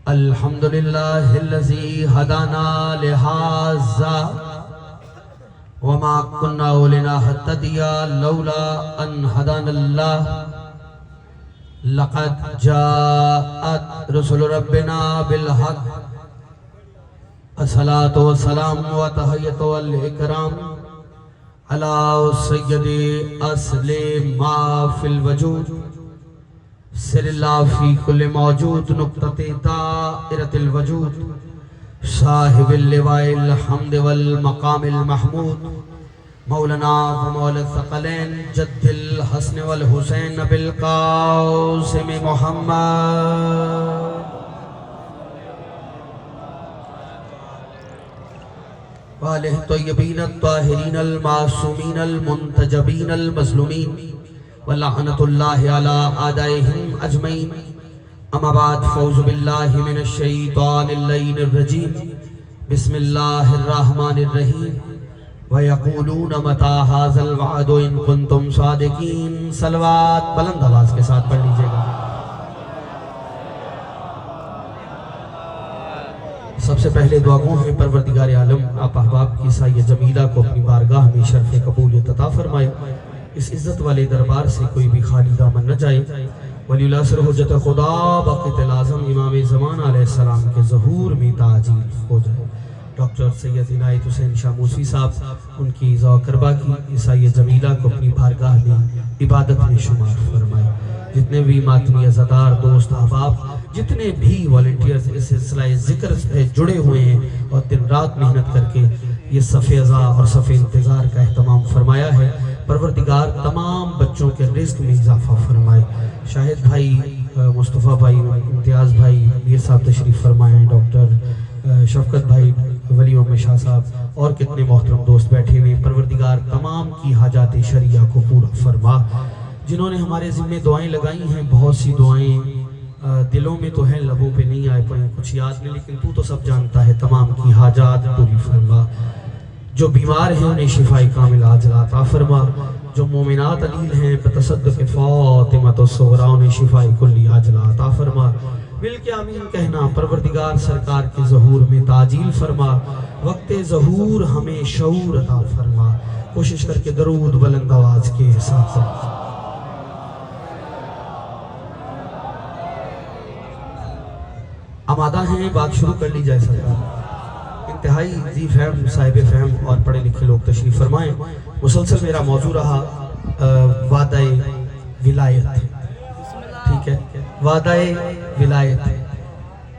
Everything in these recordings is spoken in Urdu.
الحمدللہ الذی ہدانا لہذا وما كنا لنهتدي لولا ان هدانا الله لقد جاءت رسل ربنا بالحق الصلاة والسلام وتحية والإكرام على سيد أصل ما في الوجود سر اللہ فی کل موجود نقطة دائرة الوجود صاحب اللواء الحمد والمقام المحمود مولانا ومولا الثقلین جد الحسن والحسین بالقاسم محمد وآلہ الطیبین الطاہرین المعصومین المنتجبین المظلومین ولعنت اللہ علی اعدائہم اجمعین اما بعد فوز باللہ من الشیطان اللعین الرجیم بسم اللہ الرحمن الرحیم وَيَقُولُونَ مَتَى هَذَا الْوَعْدُ إِن كُنتُمْ صَادِقِينَ صلوات بلند آواز کے ساتھ پڑھ لیجئے گا۔ سب سے پہلے دعا گو ہیں پروردگار عالم آپ احباب کی سایہ جمیلہ کو اپنی بارگاہ میں شرف قبولیت عطا فرمائے، اس عزت والے دربار سے کوئی بھی خالی دامن نہ جائے۔ ولی اللہ سر حجت خدا باقیت العظم امام زمان علیہ السلام کے ظہور میں تعجیل ہو جائے۔ ڈاکٹر سید عنایت حسین شاہ موسوی صاحب ان کی ذوق کربا کی عیسائی جمیلہ کو اپنی بارگاہ میں عبادت میں شمار فرمائے۔ جتنے بھی ماتمی عزادار دوست احباب جتنے بھی والنٹیئرز اس سلسلہ ذکر سے جڑے ہوئے ہیں اور دن رات محنت کر کے یہ صف عزا اور صف انتظار کا اہتمام فرمایا ہے، پروردگار تمام بچوں کے رزق میں اضافہ فرمائے۔ شاہد بھائی، مصطفیٰ بھائی، امتیاز بھائی، میر صاحب تشریف فرمائے ہیں، ڈاکٹر شفقت بھائی، ولی محمد شاہ صاحب اور کتنے محترم دوست بیٹھے ہوئے، پروردگار تمام کی حاجات شرعیہ کو پورا فرما۔ جنہوں نے ہمارے ذمہ دعائیں لگائی ہیں، بہت سی دعائیں دلوں میں تو ہیں، لبوں پہ نہیں آئے پائیں، کچھ یاد نہیں، لیکن تو سب جانتا ہے، تمام کی حاجات پوری فرما۔ جو بیمار ہیں انہیں شفاء کامل عاجل عطا فرما، جو مومنات علیل ہیں بتصدق فاطمہ الصغریٰ انہیں شفاء کلی عاجل عطا فرما۔ مل کے آمین کہنا، پروردگار سرکار کے ظہور میں تعجیل فرما، وقت ظہور ہمیں شعور عطا فرما۔ کوشش کر کے درود بلند آواز کے ساتھ آمادہ ہیں، بات شروع کر لی جائے سرکار۔ انتہائی ذی فہم، صاحب فہم اور پڑھے لکھے لوگ تشریف فرمائیں۔ مسلسل میرا موضوع رہا وعدہ ولایت، ٹھیک ہے، وعدہ ولایت۔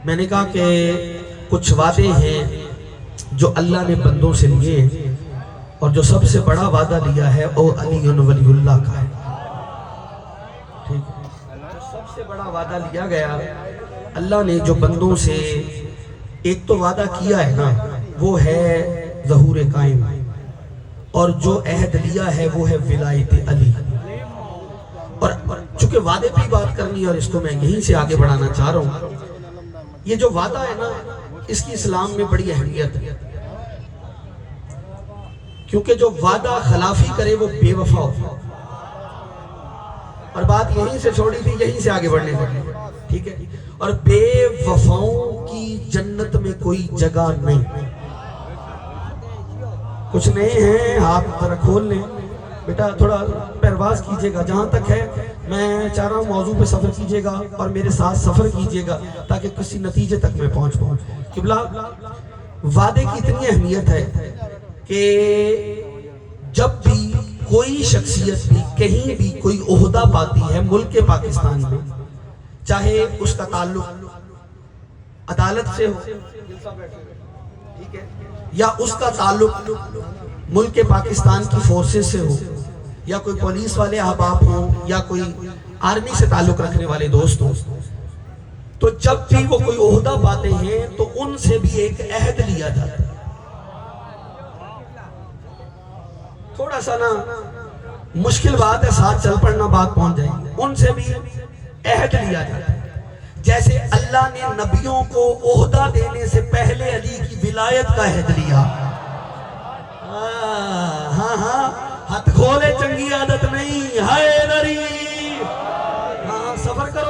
میں نے کہا کہ کچھ وعدے ہیں جو اللہ نے بندوں سے لیے ہیں، اور جو سب سے بڑا وعدہ لیا ہے وہ علی ولی اللہ کا ہے، ٹھیک ہے۔ جو سب سے بڑا وعدہ لیا گیا اللہ نے جو بندوں سے ایک تو وعدہ کیا ہے نا، وہ ہے ظہور قائم، اور جو عہد لیا ہے وہ ہے ولایت علی۔ اور چونکہ وعدے پہ بات کرنی ہے اور اس کو میں یہیں سے آگے بڑھانا چاہ رہا ہوں، یہ جو وعدہ ہے نا اس کی اسلام میں بڑی اہمیت ہے، کیونکہ جو وعدہ خلافی کرے وہ بے وفا ہو۔ اور بات یہیں سے چھوڑی تھی، یہیں سے آگے بڑھنے لگی، ٹھیک ہے۔ اور بے وفاؤں کی جنت میں کوئی جگہ نہیں۔ کچھ نئے ہیں، ہاتھ ذرا کھول لیں بیٹا، تھوڑا پرواز کیجئے گا، جہاں تک ہے میں چاہ رہا ہوں موضوع پہ سفر کیجئے گا اور میرے ساتھ سفر کیجئے گا تاکہ کسی نتیجے تک میں پہنچ پاؤں۔ قبلہ، وعدے کی اتنی اہمیت ہے کہ جب بھی کوئی شخصیت بھی کہیں بھی کوئی عہدہ پاتی ہے ملک پاکستان میں، چاہے اس کا تعلق عدالت سے ہو، ٹھیک ہے، یا اس کا تعلق ملک پاکستان کی فورسز سے ہو، یا کوئی پولیس والے احباب ہوں، یا کوئی آرمی سے تعلق رکھنے والے دوست ہوں، تو جب بھی وہ کوئی عہدہ پاتے ہیں تو ان سے بھی ایک عہد لیا جاتا ہے۔ تھوڑا سا نا مشکل بات ہے، ساتھ چل پڑنا بات پہنچ جائے گی۔ ان سے بھی عہد لیا جاتا ہے، جیسے اللہ نے نبیوں کو عہدہ دینے سے پہلے علی کی ولایت کا عہد لیا۔ ہاں ہاں، ہاتھ کھولے، چنگی عادت نہیں، ہائے نری۔ ہاں سفر کرو،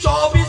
24,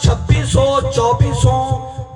2600 2400,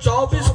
24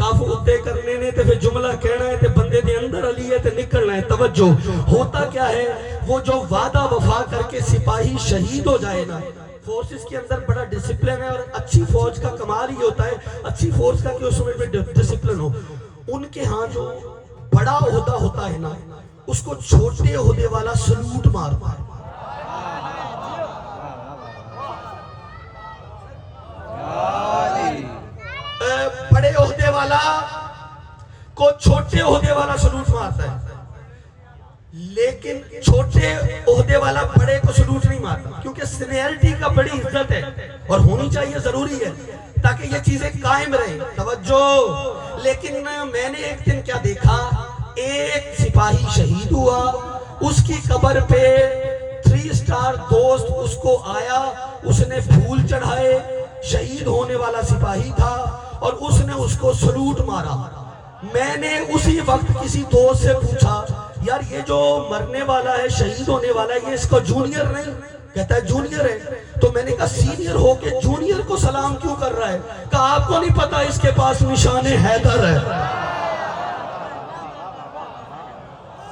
کاف اتنے کرنے نے تے پھر جملہ کہنا ہے تے بندے دے اندر علی ہے تے نکلنا ہے. توجہ ہوتا کیا ہے, وہ جو وعدہ وفا کر کے سپاہی شہید ہو جائے نا, فورسز کے اندر بڑا ڈسپلن ہے, اور اچھی فوج کا کمال ہی ہوتا ہے, اچھی فورس کا کہ اس میں ڈسپلن ہو. ان کے ہاں جو بڑا عہدہ ہوتا ہے نا, اس کو چھوٹے عہدے والا سلوٹ مارتا ہے. بڑے عہدے والا کو چھوٹے عہدے والا سلوٹ مارتا ہے, لیکن چھوٹے عہدے والا بڑے کو سلوٹ نہیں مارتا, کیونکہ سینیئرٹی کا بڑی عزت ہے اور ہونی چاہیے, ضروری ہے تاکہ یہ چیزیں قائم رہیں. توجہ. لیکن میں نے ایک دن کیا دیکھا, ایک سپاہی شہید ہوا, اس کی قبر پہ 3 سٹار دوست اس کو آیا, اس نے پھول چڑھائے, شہید ہونے والا سپاہی تھا اور اس نے اس کو سلوٹ مارا. میں نے اسی وقت کسی دوست سے پوچھا, یار یہ جو مرنے والا ہے, شہید ہونے والا ہے, یہ اس کا جونیئر نہیں؟ کہتا ہے جونیئر ہے. تو میں نے کہا سینئر ہو کے جونیئر کو سلام کیوں کر رہا ہے؟ کہا آپ کو نہیں پتا اس کے پاس نشان حیدر ہے.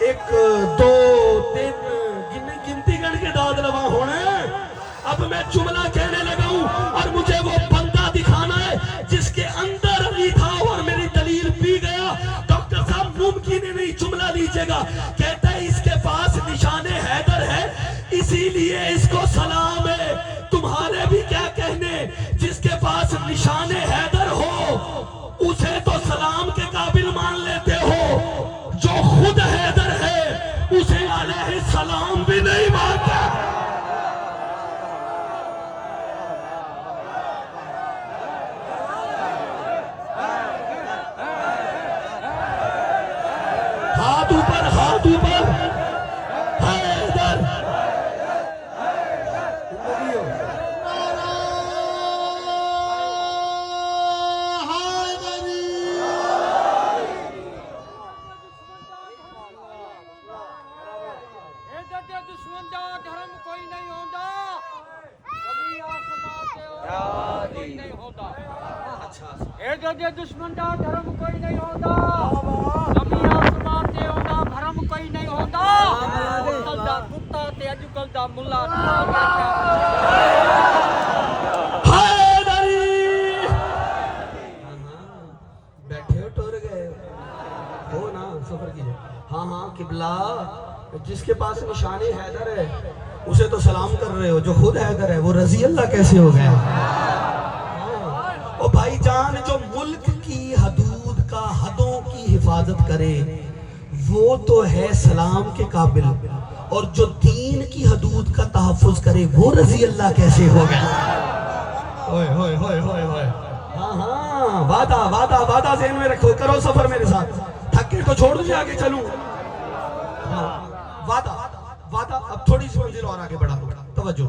1 2 3 گنتی گن کے داد روا ہونا ہے. اب میں جملہ کہنے لگا ہوں اور مجھے وہ بندہ دکھانا ہے جس کے اندر علی تھا اور میری دلیل پی گیا. ڈاکٹر صاحب ممکن ہی نہیں, جملہ لیجئے گا. کہتا ہے اس کے پاس نشان حیدر ہے, اسی لیے اس کو سلام ہے. تمہارے بھی کیا کہنے, جس کے پاس نشان حیدر ہو اسے تو سلام کے قابل مان لیتے ہو, جو خود حیدر ہے اسے علیہ السلام بھی نہیں مانتا. ہاتھ اوپر, ہاتھ اوپر. حیدر دشمن دا دھرم کوئی نہیں ہوتا, کبھی کوئی نہیں ہوتا. دشمن دا دھرم کوئی نہیں ہوتا, کبھی آسمان تے ہوتا بھرم کوئی نہیں ہوتا. کل دا کتا تے اج کل دا ملا. بیٹھے ہو ٹور گئے ہو نا, سفر کیجئے. ہاں ہاں قبلہ, جس کے پاس نشان حیدر ہے اسے تو سلام کر رہے ہو, جو خود حیدر ہے وہ رضی اللہ کیسے ہو گیا؟ او بھائی جان, جو ملک کی حدود کا, حدوں کی حفاظت کرے وہ تو ہے سلام کے قابل, اور جو دین کی حدود کا تحفظ کرے وہ رضی اللہ کیسے ہو گیا؟ ہوئے ہوئے ہوئے ہوئے ہوئے. ہاں ہاں, وعدہ وعدہ وعدہ ذہن میں رکھو, کرو سفر میرے ساتھ. تھکے تو چھوڑ دیں, آگے چلوں. وعدہ وعدہ. اب تھوڑی سی منزل اور آگے بڑھا. توجہ.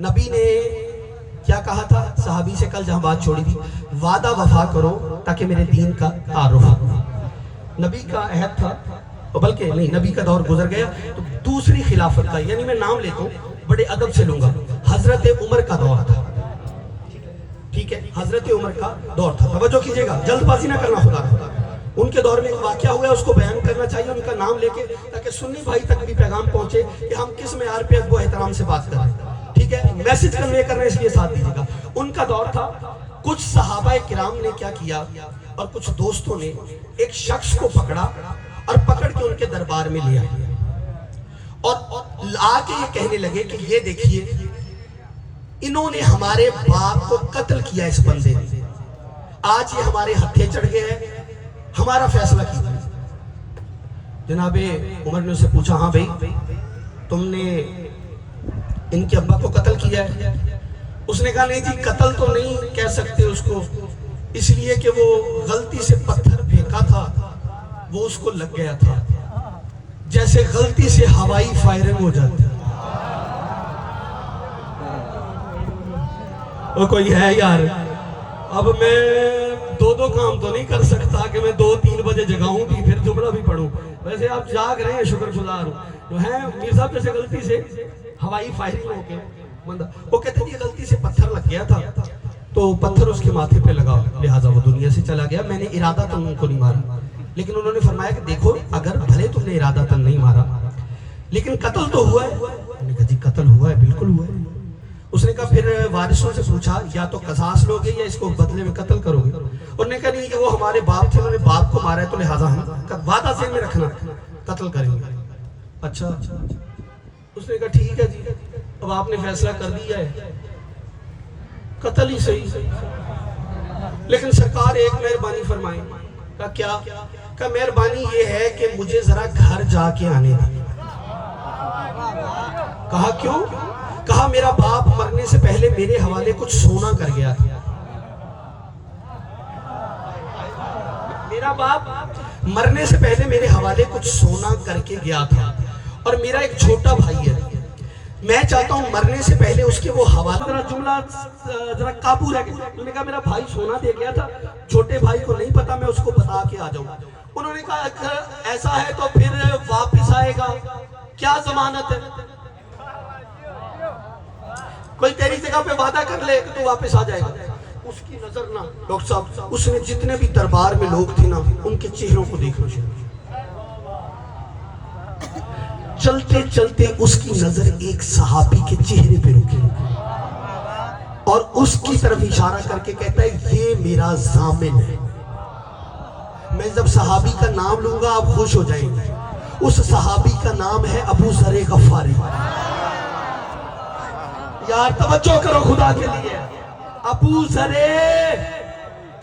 نبی نے کیا کہا تھا صحابی سے کل جہاں بات چھوڑی تھی, وعدہ وفا کرو تاکہ میرے دین کا تعارف ہو. نبی کا عہد تھا, بلکہ نہیں, نبی کا دور گزر گیا تو دوسری خلافت کا, یعنی میں نام لیتا ہوں بڑے ادب سے لوں گا, حضرت عمر کا دور تھا. ٹھیک ہے, حضرت عمر کا دور تھا. توجہ کیجئے گا, جلد بازی نہ کرنا خدا خدا. ان کے دور میں ایک واقعہ ہوا ہے, اس کو بیان کرنا چاہیے ان کا نام لے کے, تاکہ سنی بھائی تک بھی پیغام پہنچے کہ ہم کس معیار پہ ادب و احترام سے بات کر رہے ہیں. ٹھیک ہے, میسج کنوے کرنے اس لیے ساتھ دیجیے گا. ان کا دور تھا, کچھ صحابہ کرام نے کیا کیا, اور کچھ دوستوں نے ایک شخص کو پکڑا اور پکڑ کے ان کے دربار میں لیا, اور آ کے یہ کہنے لگے کہ یہ دیکھیے انہوں نے ہمارے باپ کو قتل کیا, اس بندے نے, آج یہ ہمارے ہتھے چڑھ گئے ہیں, ہمارا فیصلہ کیجیے. جناب عمر نے اسے پوچھا, ہاں بھائی تم نے ان کے ابا کو قتل کیا ہے؟ اس نے کہا نہیں جی, قتل تو نہیں کہہ سکتے اس کو, اس لیے کہ وہ غلطی سے پتھر پھینکا تھا, وہ اس کو لگ گیا تھا, جیسے غلطی سے ہوائی فائرنگ ہو جاتی. وہ کوئی ہے یار, اب میں دو کام تو نہیں کر سکتا کہ میں 2-3 بجے جگاؤں بھی پھر جملہ بھی پڑھوں. ویسے آپ جاگ رہے ہیں, شکر گزار ہوں. جو ہے میر صاحب جیسے غلطی سے ہوائی فائرنگ ہو کے بندہ, وہ کہتے ہیں یہ غلطی سے پتھر لگ گیا تھا تو پتھر اس کے ماتھے پہ لگا، لہٰذا وہ دنیا سے چلا گیا. میں نے ارادہ تن ان کو نہیں مارا، لیکن انہوں نے فرمایا کہ دیکھو اگر بھلے تم نے ارادہ تن نہیں مارا لیکن قتل تو ہوا ہے. انہوں نے کہا جی قتل ہوا ہے، بالکل ہوا ہے. اس نے کہا پھر وارثوں سے پوچھا یا تو قصاص لوگے یا اس کو بدلے میں قتل کرو گے. انہوں نے کہا نہیں، کہ وہ ہمارے باپ تھے، انہوں نے باپ کو مارا ہے، تو لہٰذا ہم وعدہ ذہن میں رکھنا قتل کریں گے. اچھا. اس نے کہا ٹھیک ہے جی، اب آپ نے فیصلہ کر دیا ہے، قتل ہی صحیح. لیکن سرکار ایک مہربانی فرمائیں. کہا کیا؟ کہا مہربانی یہ ہے کہ مجھے ذرا گھر جا کے آنے دیں. کہا کیوں؟ کہا میرا باپ مرنے سے پہلے میرے حوالے کچھ سونا کر گیا تھا. میرا باپ مرنے سے پہلے میرے حوالے کچھ سونا کر کے گیا تھا، اور میرا ایک چھوٹا بھائی ہے، میں چاہتا ہوں مرنے سے پہلے اس کے وہ حوالہ. ذرا جملہ ذرا قابو رہ گیا. انہوں نے کہا میرا بھائی سونا دے گیا تھا، چھوٹے بھائی کو نہیں پتا، میں اس کو بتا کے آ جاؤں. انہوں نے کہا اگر ایسا ہے تو پھر واپس آئے گا، کیا ضمانت ہے؟ کوئی تیری جگہ پہ وعدہ کر لے کہ تو واپس آ جائے گا. اس کی نظر نہ ڈاکٹر صاحب، اس نے جتنے بھی دربار میں لوگ تھے نا ان کے چہروں کو دیکھنا شروع کیا. چلتے چلتے اس کی نظر ایک صحابی کے چہرے پہ رکی اور اس کی طرف اشارہ کر کے کہتا ہے یہ میرا ضامن ہے. میں جب صحابی کا نام لوں گا آپ خوش ہو جائیں گے. اس صحابی کا نام ہے ابو ذر غفاری. یار توجہ کرو خدا کے لیے. ابو ذر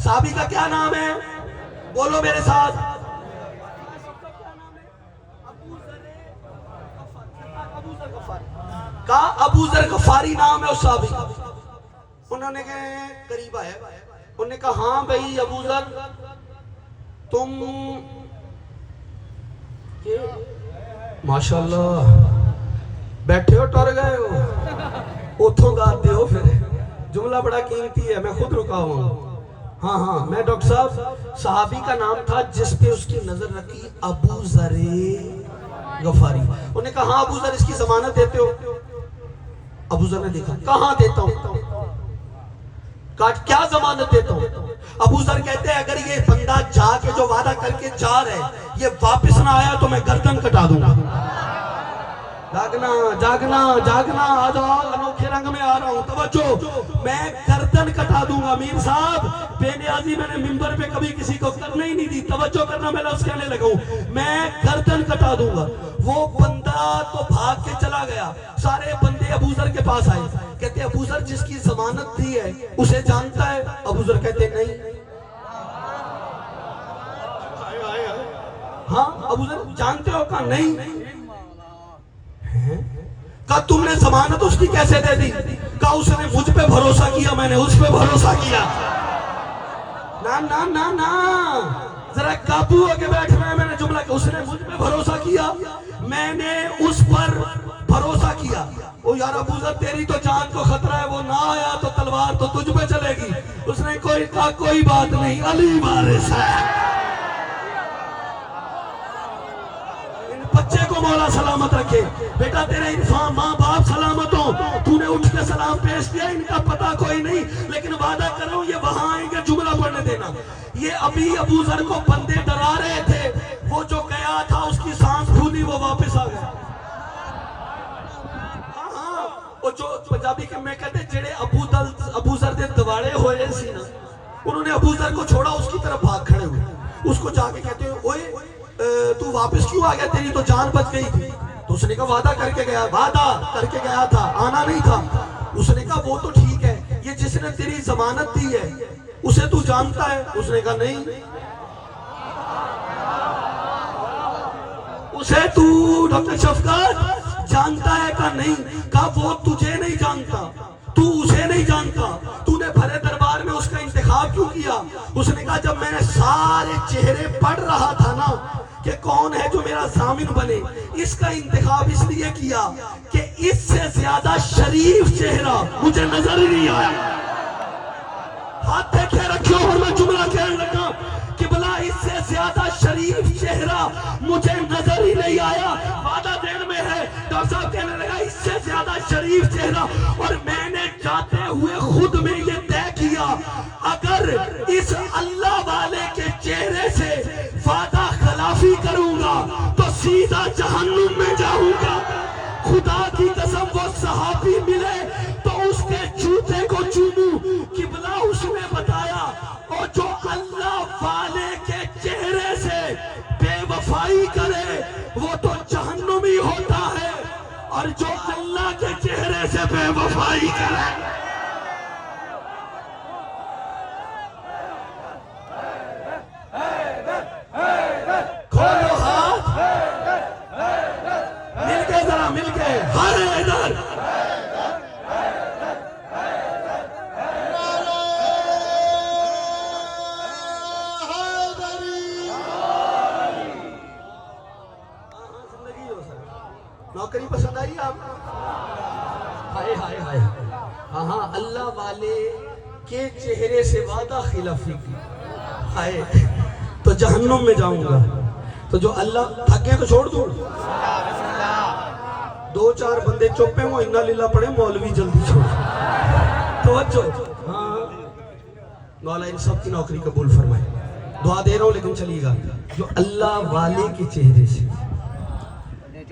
صحابی کا کیا نام ہے؟ بولو میرے ساتھ. کہا ابو ذر غفاری نام ہے اس صحابی. انہوں نے کہا قریب آیا. انہوں نے کہا ہاں بھائی ابو ذر تم ماشاءاللہ بیٹھے ہو ٹر گئے ہو اتھوں گاتے ہو. پھر جملہ بڑا قیمتی ہے، میں خود رکا ہوں. ہاں میں ڈاکٹر صاحب صحابی کا نام تھا جس پہ اس کی نظر رکھی ابو ذر غفاری. انہوں نے کہا ہاں ابو ذر اس کی ضمانت دیتے ہو؟ ابو ذر نے دیکھا. کہاں دیتا ہوں؟ کہا کیا ضمانت دیتا ہوں؟ ابو ذر کہتے ہیں اگر یہ بندہ جا کے جو وعدہ کر کے جا رہے یہ واپس نہ آیا تو میں گردن کٹا دوں گا. جاگنا جاگنا جاگنا، آ جاؤ انوکھے رنگ میں آ رہا ہوں. توجہ، میں گردن کٹا دوں گا. میر صاحب بے نیازی میں نے ممبر پہ کبھی کسی کو کرنے ہی نہیں دی. توجہ کرنا، میں لفظ کہنے لگا ہوں میں گردن کٹا دوں گا. وہ بندہ تو بھاگ کے چلا گیا. سارے بندے ابو ذر کے پاس آئے، کہتے ابو ذر جس کی ضمانت دی ہے اسے جانتا ہے؟ ابو ذر کہتے نہیں. ہاں ابو ذر جانتے ہو؟ کہا نہیں. کہا تم نے ضمانت اس کی کیسے دے دی؟ کہا اس نے مجھ پہ بھروسہ کیا، میں نے اس پہ بھروسہ کیا. نا نا نا نا، ذرا قابو ہو کے بیٹھنا ہے. میں نے جملہ کہ اس نے مجھ پہ بھروسہ کیا، میں نے اس پر بھروسہ کیا. او یار ابو ذر تیری تو جان کو خطرہ ہے، وہ نہ آیا تو تلوار تو تجھ پہ چلے گی. اس نے کہا کوئی بات نہیں، علی وارث ہے. بچے کو مولا سلامت رکھے. بیٹا تیرے عرفان ماں باپ سلامت ہوں، تو نے اٹھ کے سلام پیش کیا، ان کا پتہ کوئی نہیں، لیکن وعدہ کر رہا ہوں یہ وہاں آئیں گے جملہ پڑھنے دینا. یہ ابھی ابو ذر کو بندے ڈرا رہے تھے، وہ جو گیا تھا اس کی سانس پھولی، وہ واپس آ گیا. ہاں وہ جو پنجابی کے میں کہتے جڑے ابو ذر دے دواڑے ہوئے سی نا، انہوں نے ابو ذر کو چھوڑا، اس کی طرف بھاگ کھڑے ہوئے. اس کو جا کے کہتے ہیں اوئے تو واپس کیوں آ گیا؟ تیری تو جان بچ گئی تھی. تو اس نے کہا وعدہ کر کے گیا تھا، آنا نہیں تھا. اس نے کہا وہ تو ٹھیک ہے، یہ جس نے تیری ضمانت دی ہے اسے تو جانتا ہے؟ اس نے کہا نہیں. اسے تو ڈاکٹر شفقت جانتا ہے؟ کہا نہیں. کہا وہ تجھے نہیں جانتا، تو اسے نہیں جانتا، تو نے بھرے دربار میں اس کا انتخاب کیوں کیا؟ اس نے کہا جب میں نے سارے چہرے پڑھ رہا تھا نا کہ کون ہے جو میرا ضامن بنے، اس کا انتخاب اس لیے کیا کہ اس سے زیادہ شریف چہرہ مجھے نظر ہی نہیں آیا. ہاتھ دیکھے رکھو اور میں جملہ کہنے لگا کہ بلا اس سے زیادہ شریف چہرہ مجھے نظر ہی نہیں آیا. وعدہ دین میں ہے. ڈاکٹر صاحب کہنے لگا اس سے زیادہ شریف چہرہ، اور میں نے جاتے ہوئے خود میں یہ طے کیا جوتا جہنم میں جاؤں گا. خدا کی قسم وہ صحابی ملے تو اس کے جوتے کو چوموں. قبلہ اس نے بتایا اور جو اللہ والے کے چہرے سے بے وفائی کرے وہ تو جہنمی ہوتا ہے، اور جو اللہ کے چہرے سے بے وفائی کرے کھولو ہاتھ مل کے، ذرا مل کے ہر ادھر نوکری پسند آئی آپ؟ ہائے ہائے ہائے. ہاں اللہ والے کے چہرے سے وعدہ خلافی کی. ہائے تو جہنم میں جاؤں گا. تو جو اللہ تھکے تو چھوڑ دوں. 2-4 بندے چوپے وہ انا لیلہ پڑے مولوی جلدی چھوڑ. توجہ. ہاں مولا ان سب کی نوکری قبول فرمائے. دعا دے رہا ہوں لیکن چلیے گا. جو اللہ والے کے چہرے سے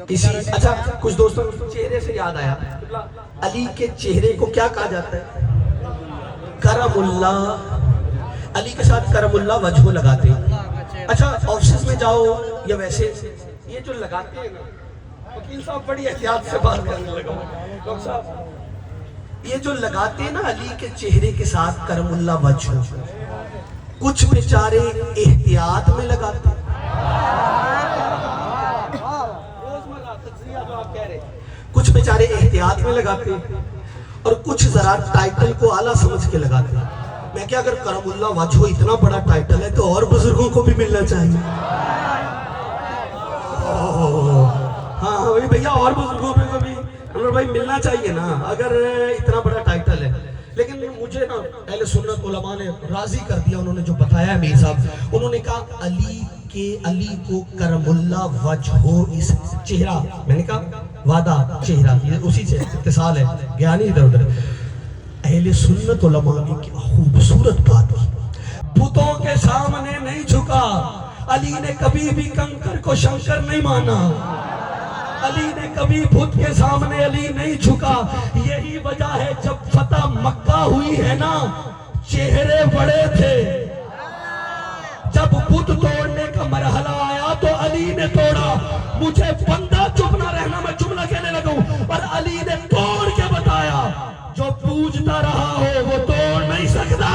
کسی اچھا کچھ دوستوں چہرے سے یاد آیا علی کے چہرے کو کیا کہا جاتا ہے؟ کرم اللہ. علی کے ساتھ کرم اللہ وجہ لگاتے ہیں. اچھا آفس میں جاؤ یا ویسے یہ جو لگاتے ہیں نا، وکیل صاحب بڑی احتیاط سے بات کرنے لگا. ڈاکٹر صاحب یہ جو لگاتے ہیں نا علی کے چہرے کے ساتھ کرم اللہ وجہ، کچھ بیچارے احتیاط میں لگاتے ہیں، کچھ بیچارے احتیاط میں لگاتے ہیں، اور کچھ ذرا ٹائٹل کو اعلیٰ سمجھ کے لگاتے ہیں. میں کیا اگر کرم اللہ وجہ اتنا بڑا ٹائٹل ہے تو اور بزرگوں کو بھی ملنا چاہیے. ہاں بھائی بھیا اور بزرگوں کو بھی انور بھائی ملنا چاہیے نا اگر اتنا بڑا ٹائٹل ہے. لیکن مجھے نا اہل سنت علماء نے راضی کر دیا. انہوں نے جو بتایا امیر صاحب، انہوں نے کہا علی کو کرم اللہ وجہ ہو. اس چہرہ میں نے کہا وعدہ چہرہ یہ اسی سے اتصال ہے، گیا نہیں ادھر ادھر. اہل سنت علماء نے کیا خوبصورت بات کی. بتوں کے سامنے نہیں جھکا. علی نے کبھی بھی کنکر کو شنکر نہیں مانا. علی نے کبھی بت کے سامنے علی نہیں جھکا. یہی وجہ ہے جب فتح مکہ ہوئی ہے نا، چہرے بڑے تھے. جب بت توڑنے کا مرحلہ آیا تو علی نے توڑا. مجھے بندہ چپ نہ رہنا، میں جملہ کہنے لگا ہوں، اور علی نے توڑ کے بتایا جو پوجتا رہا ہو وہ توڑ نہیں سکتا.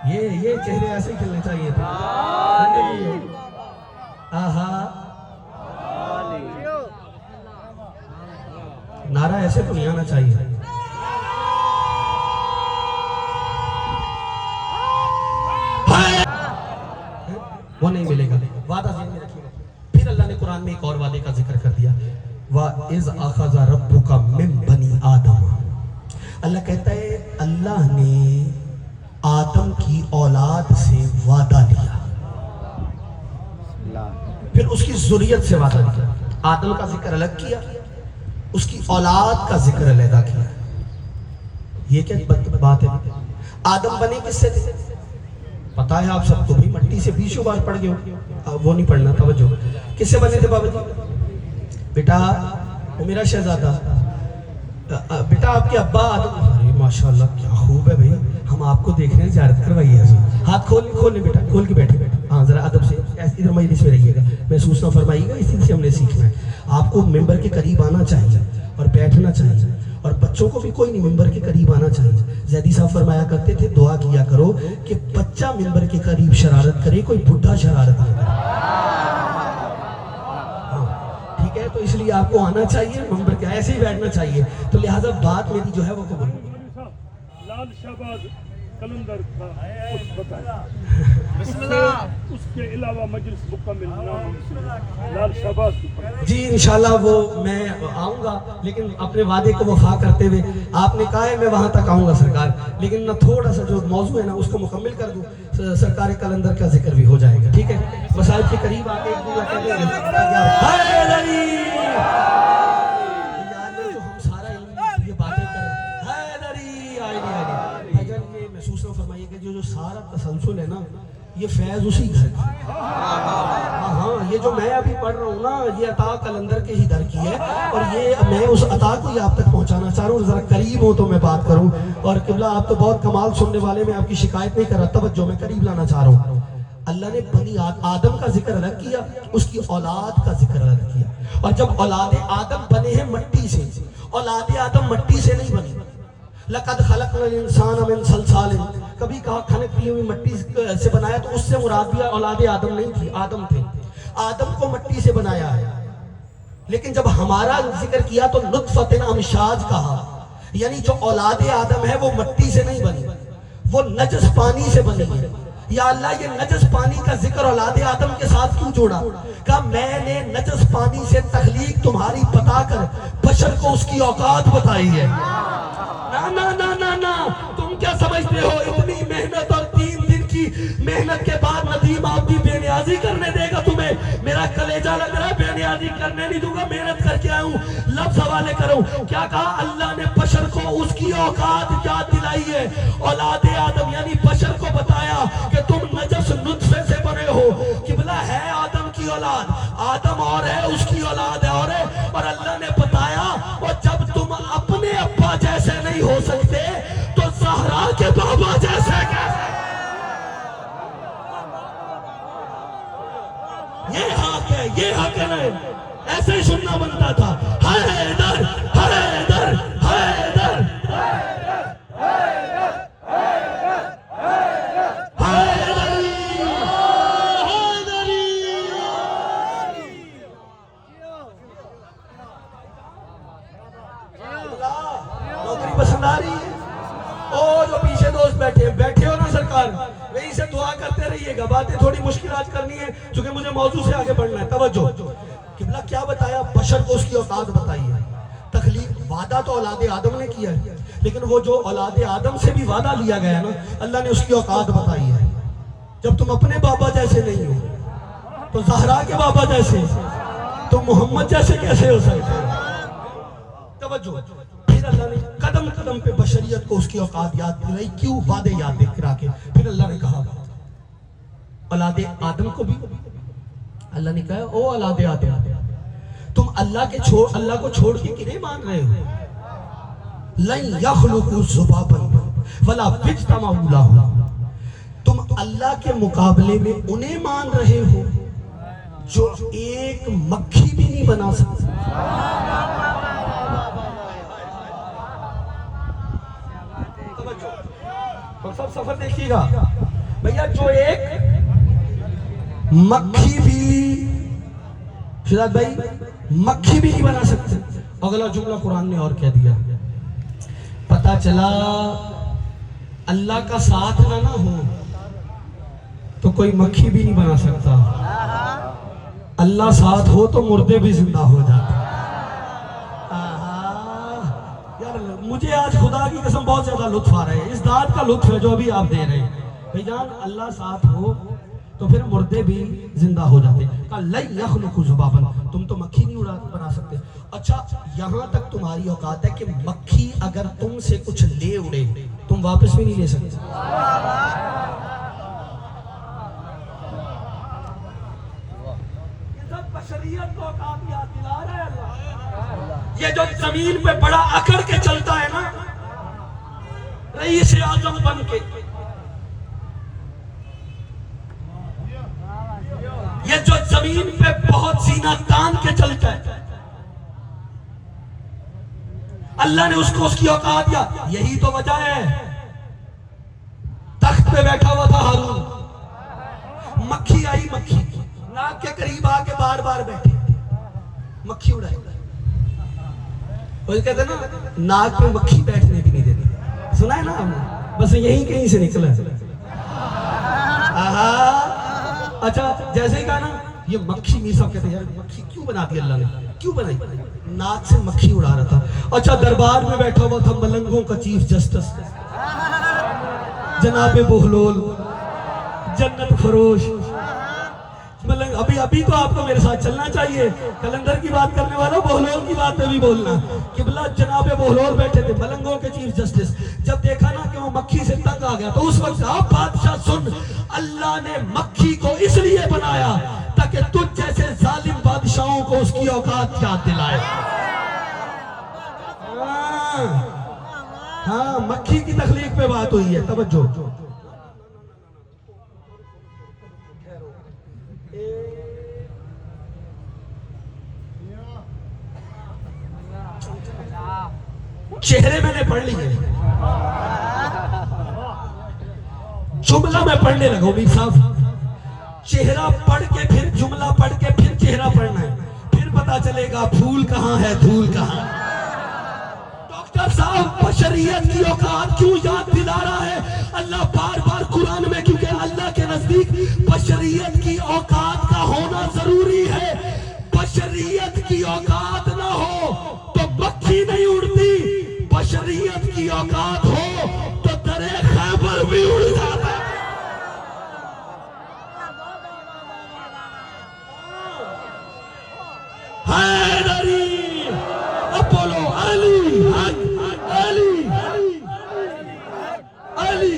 یہ چہرے ایسے ہی کھلنے چاہیے تھے. آہا نعرہ ایسے تو نہیں آنا چاہیے. وہ نہیں ملے گا. وعدہ ذہن میں رکھیے گا. پھر اللہ نے قرآن میں ایک اور وعدے کا ذکر کر دیا. وَإِذْ أَخَذَ رَبُّكَ مِنْ بَنِي آدَمَ. اللہ کہتا ہے اللہ نے آدم کی اولاد سے وعدہ لیا، پھر اس کی ذریت سے وعدہ لیا. آدم کا ذکر الگ کیا، اس کی اولاد کا ذکر علیحدہ کیا. یہ کیا بات ہے؟ آدم بنے کس سے تھے؟ پتا ہے آپ سب کو بھی، مٹی سے 20 بار پڑھ گئے ہو. وہ نہیں پڑھنا، توجہ. کس سے بنے تھے بابا جی؟ بیٹا وہ میرا شہزادہ، بیٹا آپ کے ابا آدم. ارے ماشاءاللہ کیا خوب ہے بھائی، ہم آپ کو دیکھ رہے ہیں، زیارت کروائیے حضور. ہاتھ کھول لیں بیٹا، کھول کے بیٹھے. ہاں ذرا ادب سے ادھر مجلس میں رہیے گا، محسوس نہ فرمائیے گا. اسی سے ہم نے سیکھنا ہے. آپ کو ممبر کے قریب آنا چاہیے اور بیٹھنا چاہیے، اور بچوں کو بھی کوئی نہیں ممبر کے قریب آنا چاہیے. زیدی صاحب فرمایا کرتے تھے دعا کیا کرو کہ بچہ ممبر کے قریب شرارت کرے، کوئی بڈھا شرارت نہ کرے. ٹھیک ہے، تو اس لیے آپ کو آنا چاہیے ممبر کے، ایسے ہی بیٹھنا چاہیے. تو لہٰذا بات میری جو ہے وہ قبول. لال شہباز کلندر کا بتایا بسم اللہ. اس کے علاوہ مجلس مکمل لال شہباز کی. جی انشاءاللہ وہ میں آؤں گا، لیکن اپنے وعدے کو وفا کرتے ہوئے. آپ نے کہا ہے میں وہاں تک آؤں گا سرکار، لیکن نہ تھوڑا سا جو موضوع ہے نا اس کو مکمل کر دوں. سرکار کلندر کا ذکر بھی ہو جائے گا. ٹھیک ہے، مساجد کے قریب آ کے ایک دو کہہ دیں گے محسوس نہ فرمائیے کہ جو سارا تسلسل ہے نا یہ فیض اسی گھر کا ہے۔ ہاں یہ جو میں ابھی پڑھ رہا ہوں نا، یہ عطا قلندر کے ہی در کی ہے، اور یہ میں اس عطا کو ہی آپ تک پہنچانا چاہ رہا ہوں۔ ذرا قریب ہو تو میں بات کروں، اور قبلہ آپ تو بہت کمال سننے والے، میں آپ کی شکایت نہیں کر رہا، توجہ میں قریب لانا چاہ رہا ہوں۔ اللہ نے بنی آدم کا ذکر الگ کیا، اس کی اولاد کا ذکر الگ کیا، اور جب اولاد آدم بنے ہیں مٹی سے، اولاد آدم مٹی سے نہیں بنے۔ لقد خلقنا الانسان من صلصال، کبھی کہا کھنکتی ہوئی مٹی سے بنایا، تو اس سے مراد بھی اولاد آدم نہیں تھی، آدم تھے۔ آدم کو مٹی سے بنایا ہے، لیکن جب ہمارا ذکر کیا تو نطفۃ امشاج کہا، یعنی جو اولاد آدم ہے وہ مٹی سے نہیں بنی، وہ نجس پانی سے بنی ہے۔ یا اللہ یہ نجس پانی کا ذکر اولاد آدم کے ساتھ کیوں جوڑا؟ کہا میں نے نجس پانی سے تخلیق تمہاری بتا کر بشر کو اس کی اوقات بتائی ہے۔ نا تم کیا سمجھتے ہو اتنی محنت اور 3 دن کی محنت کے بعد ندیم آبدی بے نیازی کرنے دے گا تمہیں؟ میرا کلیجہ لگ رہا ہے، بے نیازی کرنے نہیں دوں گا، محنت کر کے آیا ہوں، لفظ حوالے کروں۔ کیا کہا؟ اللہ نے بشر کو اس کی اوقات یاد دلائی ہے، اولاد آدم یعنی بشر کو بتایا کہ تم نجس نطفے سے بنے ہو، قبلہ ہے آدم کی اولاد، آدم اور ہے، اس کی اولاد ہے اور ہے، اور اللہ نے بتایا اور جب تم اپنے ابا جیسے نہیں ہو سکتے تو زہرا کے بابا جیسے کیسے؟ یہ حق ہے، یہ حق ہے نہیں، ایسے ہی سننا بنتا تھا۔ حیدر حیدر حیدر نوکری پسند آ رہی ہے؟ او جو پیچھے دوست بیٹھے ہو نا سرکار، وہی سے دعا کرتے رہیے گا، باتیں تھوڑی مشکلات کرنی ہے چونکہ مجھے موضوع سے آگے بڑھنا ہے۔ توجہ، قبلہ کیا بتایا؟ بشر کو اس کی اوقات بتائی ہے۔ تخلیق وعدہ تو اولاد آدم نے کیا ہے، لیکن وہ جو اولاد آدم سے بھی وعدہ لیا گیا نا، اللہ نے اس کی اوقات بتائی ہے۔ جب تم اپنے بابا جیسے نہیں ہو تو زہرا کے بابا جیسے، تو محمد جیسے کیسے ہو سکتے ہیں؟ توجہ، پھر اللہ نے قدم قدم پہ بشریت کو اس کی اوقات یاد دلائی۔ کیوں؟ وعدے یاد کرا کے۔ پھر اللہ نے کہا اولاد آدم کو بھی، اللہ نے کہا او اولاد آدم، تم اللہ کو چھوڑ کے کنہیں مان رہے ہو؟ لن یخلقوا ذبابا ولا اجتمعوا لہ، تم اللہ کے مقابلے میں انہیں مان رہے ہو جو ایک مکھی بھی نہیں بنا سکتے۔ سب سفر دیکھیے گا بھیا، جو ایک مکھی بھی، شہزاد بھائی مکھی بھی نہیں بنا سکتے۔ اگلا جملہ قرآن نے اور کہہ دیا، پتا چلا اللہ کا ساتھ نہ ہو تو کوئی مکھی بھی نہیں بنا سکتا، اللہ ساتھ ہو تو مردے بھی زندہ ہو جاتے۔ یار مجھے آج خدا کی قسم بہت زیادہ لطف آ رہا ہے، اس دعوت کا لطف ہے جو ابھی آپ دے رہے ہیں۔ بھائی جان اللہ ساتھ ہو تو پھر مردے بھی زندہ ہو جاتے۔ کہا لن یخلقوا ذبابا، تم تو مکھی نہیں بنا سکتے۔ اچھا یہاں تک تمہاری اوقات ہے کہ مکھی اگر تم سے کچھ لے اڑے تم واپس بھی نہیں لے سکتے۔ یہ سب بشریت کو اوقات یاد دلا رہا ہے اللہ۔ یہ جو زمین پہ بڑا اکڑ کے چلتا ہے نا، رئیس اعظم بن کے، یہ جو زمین پہ بہت سینہ تان کے چلتا ہے، اللہ نے اس کو اس کی اوقات دیا۔ یہی تو وجہ ہے تخت پہ بیٹھا ہوا تھا ہارون، مکھی آئی، مکھی ناک کے قریب آ کے بار بار بیٹھے، مکھی اڑائی۔ وہ کہتے ہیں نا ناک پہ مکھی بیٹھنے بھی نہیں دیتی، سنا ہے نا ہم نے، بس یہیں کہیں سے نکلا ہے۔ اچھا جیسے ہی کہا نا یہ مکھی، میر صاحب کہتے ہیں یار مکھی کیوں بنا دی اللہ نے، کیوں بنائی؟ ناک سے مکھی اڑا رہا تھا۔ اچھا دربار میں بیٹھا ہوا تھا ملنگوں کا چیف جسٹس جناب بہلول، جنت فروش، ابھی ابھی تو آپ کو میرے ساتھ چلنا چاہیے. کلندر کی بات کرنے والا بہلول کی بات پہ بھی بولنا. قبلہ جناب بہلول بیٹھے تھے ملنگوں کے چیف جسٹس. جب دیکھا نا کہ وہ مکھی سے تنگ آ گیا تو اس وقت آپ بادشاہ سن, اللہ نے مکھی کو اس لیے بنایا تاکہ تجھ جیسے ظالم بادشاہوں کو اس کی اوقات یاد دلائے. ہاں مکھی کی تخلیق پہ بات ہوئی ہے, توجہ. چہرے میں نے پڑھ لیے, جملہ میں پڑھنے لگا میر صاحب. چہرہ پڑھ کے پھر جملہ پڑھ کے پھر چہرہ پڑھنا ہے, پھر پتا چلے گا پھول کہاں ہے دھول کہاں. ڈاکٹر صاحب بشریت کی اوقات کیوں یاد دلا رہا ہے اللہ بار بار قرآن میں؟ کیونکہ اللہ کے نزدیک بشریت کی اوقات کا ہونا ضروری ہے. بشریت کی اوقات نہ ہو تو مکھی نہیں اڑتی, بشریت کی اوقات ہو تو درے خیبر بھی اڑ جاتا ہے. حیدری اپولو علی علی علی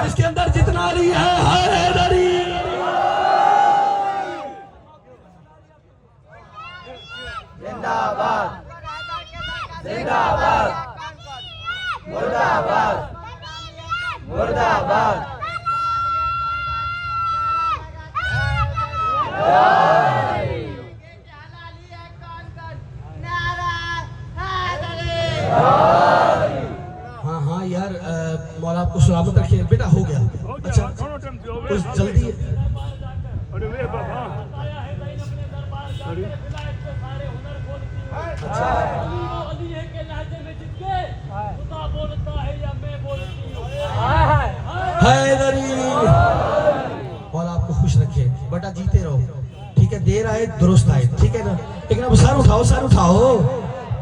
اس کے اندر جتنا علی ہے حیدری. زندہ باد زندہ باد مردہ باد مردہ باد. ہاں ہاں یار مولا آپ کو سلامت رکھے بیٹا. ہو گیا اچھا کچھ جلدی ہے. ارے وے بابا حیدری مولا آپ کو خوش رکھے بیٹا, جیتے رہو. ٹھیک ہے, دیر آئے درست آئے, ٹھیک ہے نا. لیکن اب سر اٹھاؤ سر اٹھاؤ.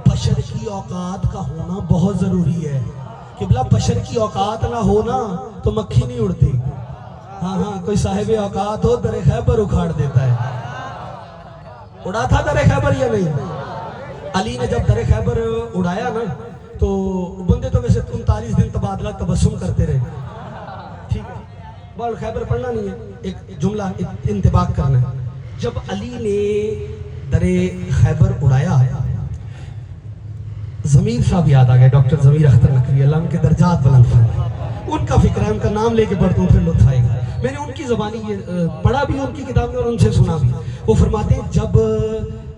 بشر کی اوقات کا ہونا بہت ضروری ہے. قبلہ بشر کی اوقات نہ ہونا تو مکھی نہیں اڑتی. ہاں ہاں کوئی صاحب اوقات ہو در خیبر اکھاڑ دیتا ہے. اڑا تھا در خیبر یا نہیں؟ علی نے جب در خیبر اڑایا نا تو بندے تو ویسے 39 دن تبادلہ تبسم کرتے رہے. ٹھیک ہے, بال خیبر پڑھنا نہیں ہے, ایک جملہ انتباہ کرنا ہے. جب علی نے در خیبر اڑایا, ضمیر صاحب یاد آ گئے, ڈاکٹر ضمیر اختر نقوی, اللہ ان کے درجات بلند فرمائے. ان کا فکر ہے, ان کا نام لے کے پڑھتا ہوں پھر لطف آئے گا. میں نے ان کی زبانی یہ پڑھا بھی ان کی کتاب میں اور ان سے سنا بھی. وہ فرماتے ہیں جب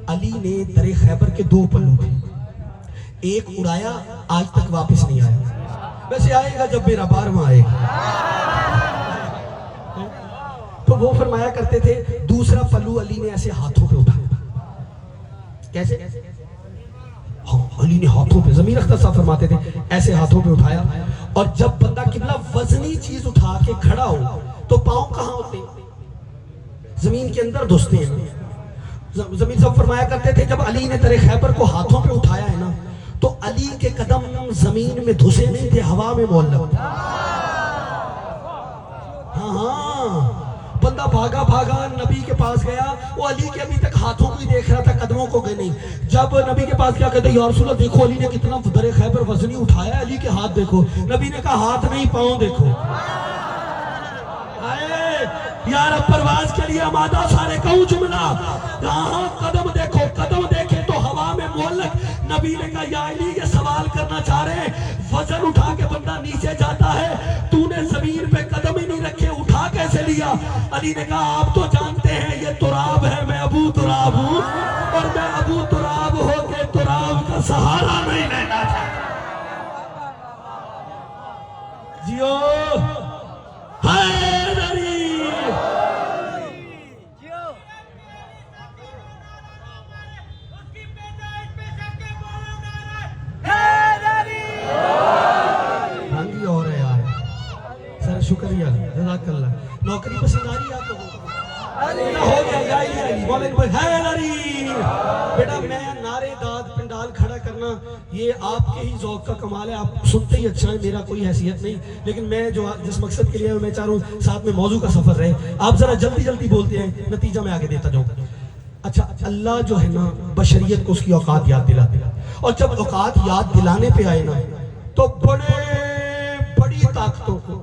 علی نے در خیبر کے 2 پلو تھے, ایک اڑایا آج تک واپس نہیں آیا, ویسے آئے گا جب میرا 12واں آئے گا. تو وہ فرمایا کرتے تھے دوسرا پلو علی نے ایسے ہاتھوں پہ اٹھایا. کیسے؟ ہاں علی نے ہاتھوں پہ, ضمیر اختر صاحب فرماتے تھے ایسے ہاتھوں پہ اٹھایا. اور جب بندہ قبلہ وزنی چیز اٹھا کے کھڑا ہو تو پاؤں کہاں ہوتے ہیں؟ زمین کے اندر دھستے ہیں. ضمیر صاحب فرمایا کرتے تھے جب علی نے در خیبر کو ہاتھوں پہ اٹھایا ہے نا تو علی کے قدم زمین میں دھسے نہیں تھے, ہوا میں معلق تھے. ہاں ہاں, بندہ بھاگا بھاگا نبی کے پاس گیا, وہ علی کے ابھی تک ہاتھوں کو ہی دیکھ رہا تھا, قدموں کو گئے نہیں. جب نبی کے پاس کیا کہتے یا رسول اللہ دیکھو علی نے کتنا در خیبر وزنی اٹھایا, علی کے ہاتھ دیکھو. نبی نے کہا ہاتھ نہیں پاؤں دیکھو. یار اب پرواز کے لیے آمادہ سارے کہوں جملہ, یہاں قدم دیکھو, قدم دیکھے تو ہوا میں معلق. نبی نے کہا یا علی یہ سوال کرنا چاہ رہے ہیں, وزن اٹھا کے بندہ نیچے جاتا ہے, تو نے زمین پہ قدم ہی نہیں رکھے, اٹھا کیسے لیا؟ علی نے کہا آپ تو جانتے ہیں یہ تراب ہے, میں ابو تراب ہوں, اور میں ابو تراب ہو کے تراب کا سہارا نہیں لینا چاہتا. جیو حیدری. شکریہ, جزاک اللہ. نوکری پسند آ رہی ہے آپ لوگوں کو؟ ہو گیا یا علی علی بولے حیدری بیٹا میں نعرے داد پنڈال کھڑا کرنا یہ آپ کے ہی ذوق کا کمال ہے آپ سنتے ہی اچھا ہے میرا کوئی حیثیت نہیں لیکن میں جو جس مقصد کے لیے میں چاہ رہا ہوں ساتھ میں موضوع کا سفر رہے آپ ذرا جلدی جلدی بولتے ہیں نتیجہ میں آگے دیتا جاؤں اچھا اللہ جو ہے نا بشریت کو اس کی اوقات یاد دلاتے اور جب اوقات یاد دلانے پہ آئے نا تو بڑی طاقتوں کو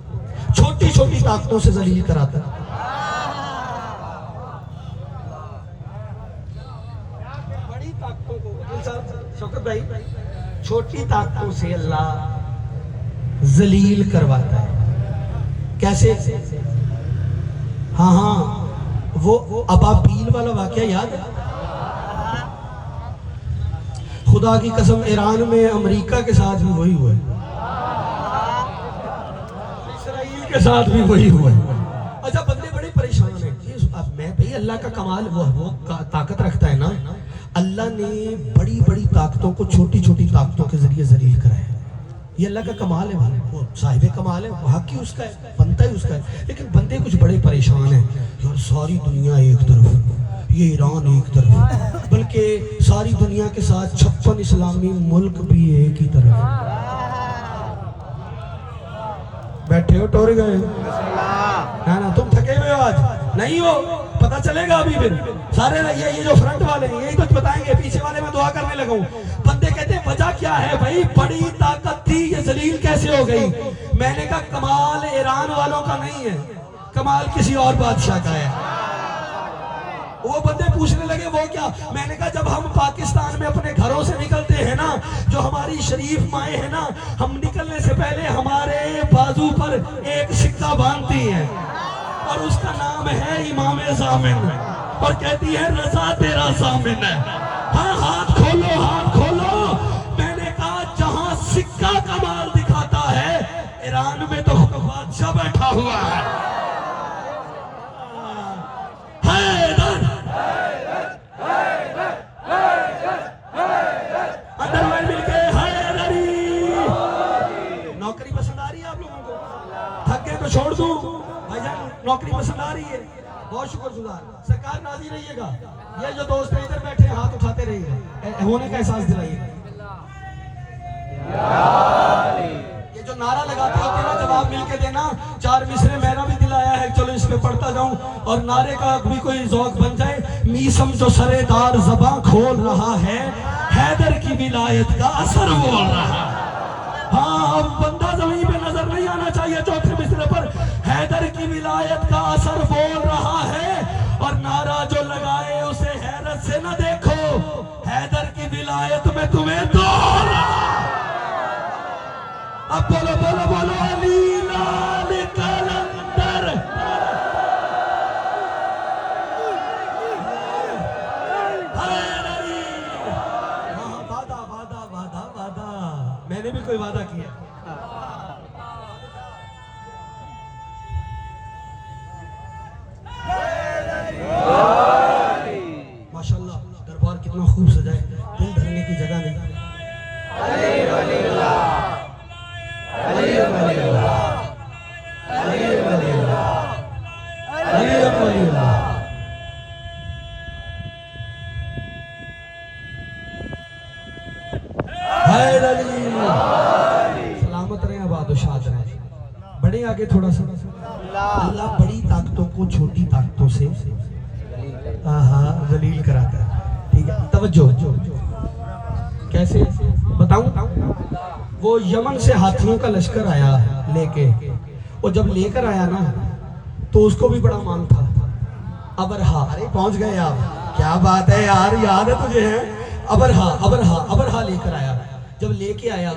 چھوٹی چھوٹی طاقتوں سے ذلیل کراتا ہے بڑی طاقتوں کو شوکت بھائی چھوٹی طاقتوں سے اللہ ذلیل کرواتا ہے کیسے ہاں وہ ابابیل والا واقعہ یاد ہے خدا کی قسم ایران میں امریکہ کے ساتھ بھی وہی ہوا ہے اسرائیل کے ساتھ بھی وہی ہوا ہے اچھا بندے بڑے پریشان ہیں میں بھئی اللہ کا کمال وہ طاقت رکھتا ہے نا اللہ نے بڑی بڑی طاقتوں کو چھوٹی چھوٹی طاقتوں کے ذریعے ذلیل کرایا یہ اللہ کا کمال ہے وہ صاحب کمال ہے وہ حق ہی اس کا ہے بنتا ہی اس کا ہے لیکن بندے کچھ بڑے پریشان ہیں یار ساری دنیا ایک طرف یہ ایران ایک طرف بلکہ ساری دنیا کے ساتھ 56 اسلامی ملک بھی ایک ہی طرف بیٹھے ہو ٹور گئے نا تم تھکے ہوئے ہو آج نہیں ہو پتہ چلے گا ابھی پھر سارے یہ جو فرنٹ والے ہیں یہی تو بتائیں گے پیچھے والے میں دعا کرنے لگا ہوں بندے کہتے ہیں وجہ کیا ہے بھائی بڑی طاقت تھی یہ ذلیل کیسے ہو گئی میں نے کہا کمال ایران والوں کا نہیں ہے کمال کسی اور بادشاہ کا ہے وہ بندے پوچھنے لگے وہ کیا میں نے کہا جب ہم پاکستان میں اپنے گھروں سے نکلتے ہیں نا جو ہماری شریف مائیں ہیں نا ہم نکلنے سے پہلے ہمارے بازو پر ایک سکہ باندھتی ہیں اور اس کا نام ہے امام ضامن اور کہتی ہے رضا تیرا ضامن ہے ہاں ہاتھ کھولو میں نے کہا جہاں سکہ کمال دکھاتا ہے ایران میں تو بادشاہ بیٹھا ہوا ہے نوکری پسند آ رہی ہے آپ لوگوں کو تھک گئے تو چھوڑ دوں بھائی جان نوکری پسند آ رہی ہے بہت شکر گزار سرکار نازی رہیے گا یہ جو دوست ادھر بیٹھے ہاتھ اٹھاتے رہیے گا ہونے کا احساس دلائیے گا یہ جو نعرہ لگاتے ہوتے ہیں نا جواب مل کے دینا 4 مصرے میرا بھی دل آیا ہے چلو اس پہ پڑھتا جاؤں اور نعرے کا بھی کوئی ذوق بن جائے میسم جو سرے دار زباں کھول رہا ہے حیدر کی ولایت کا اثر بول رہا ہے ہاں اب بندہ زمین پہ نظر نہیں آنا چاہیے چوتھے مصرے پر حیدر کی ولایت کا اثر بول رہا ہے اور نعرہ جو لگائے اسے حیرت سے نہ دیکھو حیدر کی ولایت میں تمہیں دور اب بولو علی لال کلندر وعدہ میں نے بھی کوئی وعدہ کیا ماشاءاللہ دربار کتنا خوب سجائے دل دھرنے کی جگہ نہیں علی ولی اللہ علی ولی اللہ علی ولی اللہ علی ولی اللہ حیدر علی سلامت رہے آباد و شاد رہے بڑے آگے تھوڑا سا اللہ بڑی طاقتوں کو چھوٹی طاقتوں سے ذلیل کراتا ہے ٹھیک ہے توجہ کیسے بتاؤں وہ یمن سے ہاتھیوں کا لشکر آیا لے کے وہ جب لے کر آیا نا تو اس کو بھی بڑا مان تھا ابرہا ارے پہنچ گئے آپ کیا بات ہے یار یاد ہے تجھے ہیں ابرہا لے کر آیا جب لے کے آیا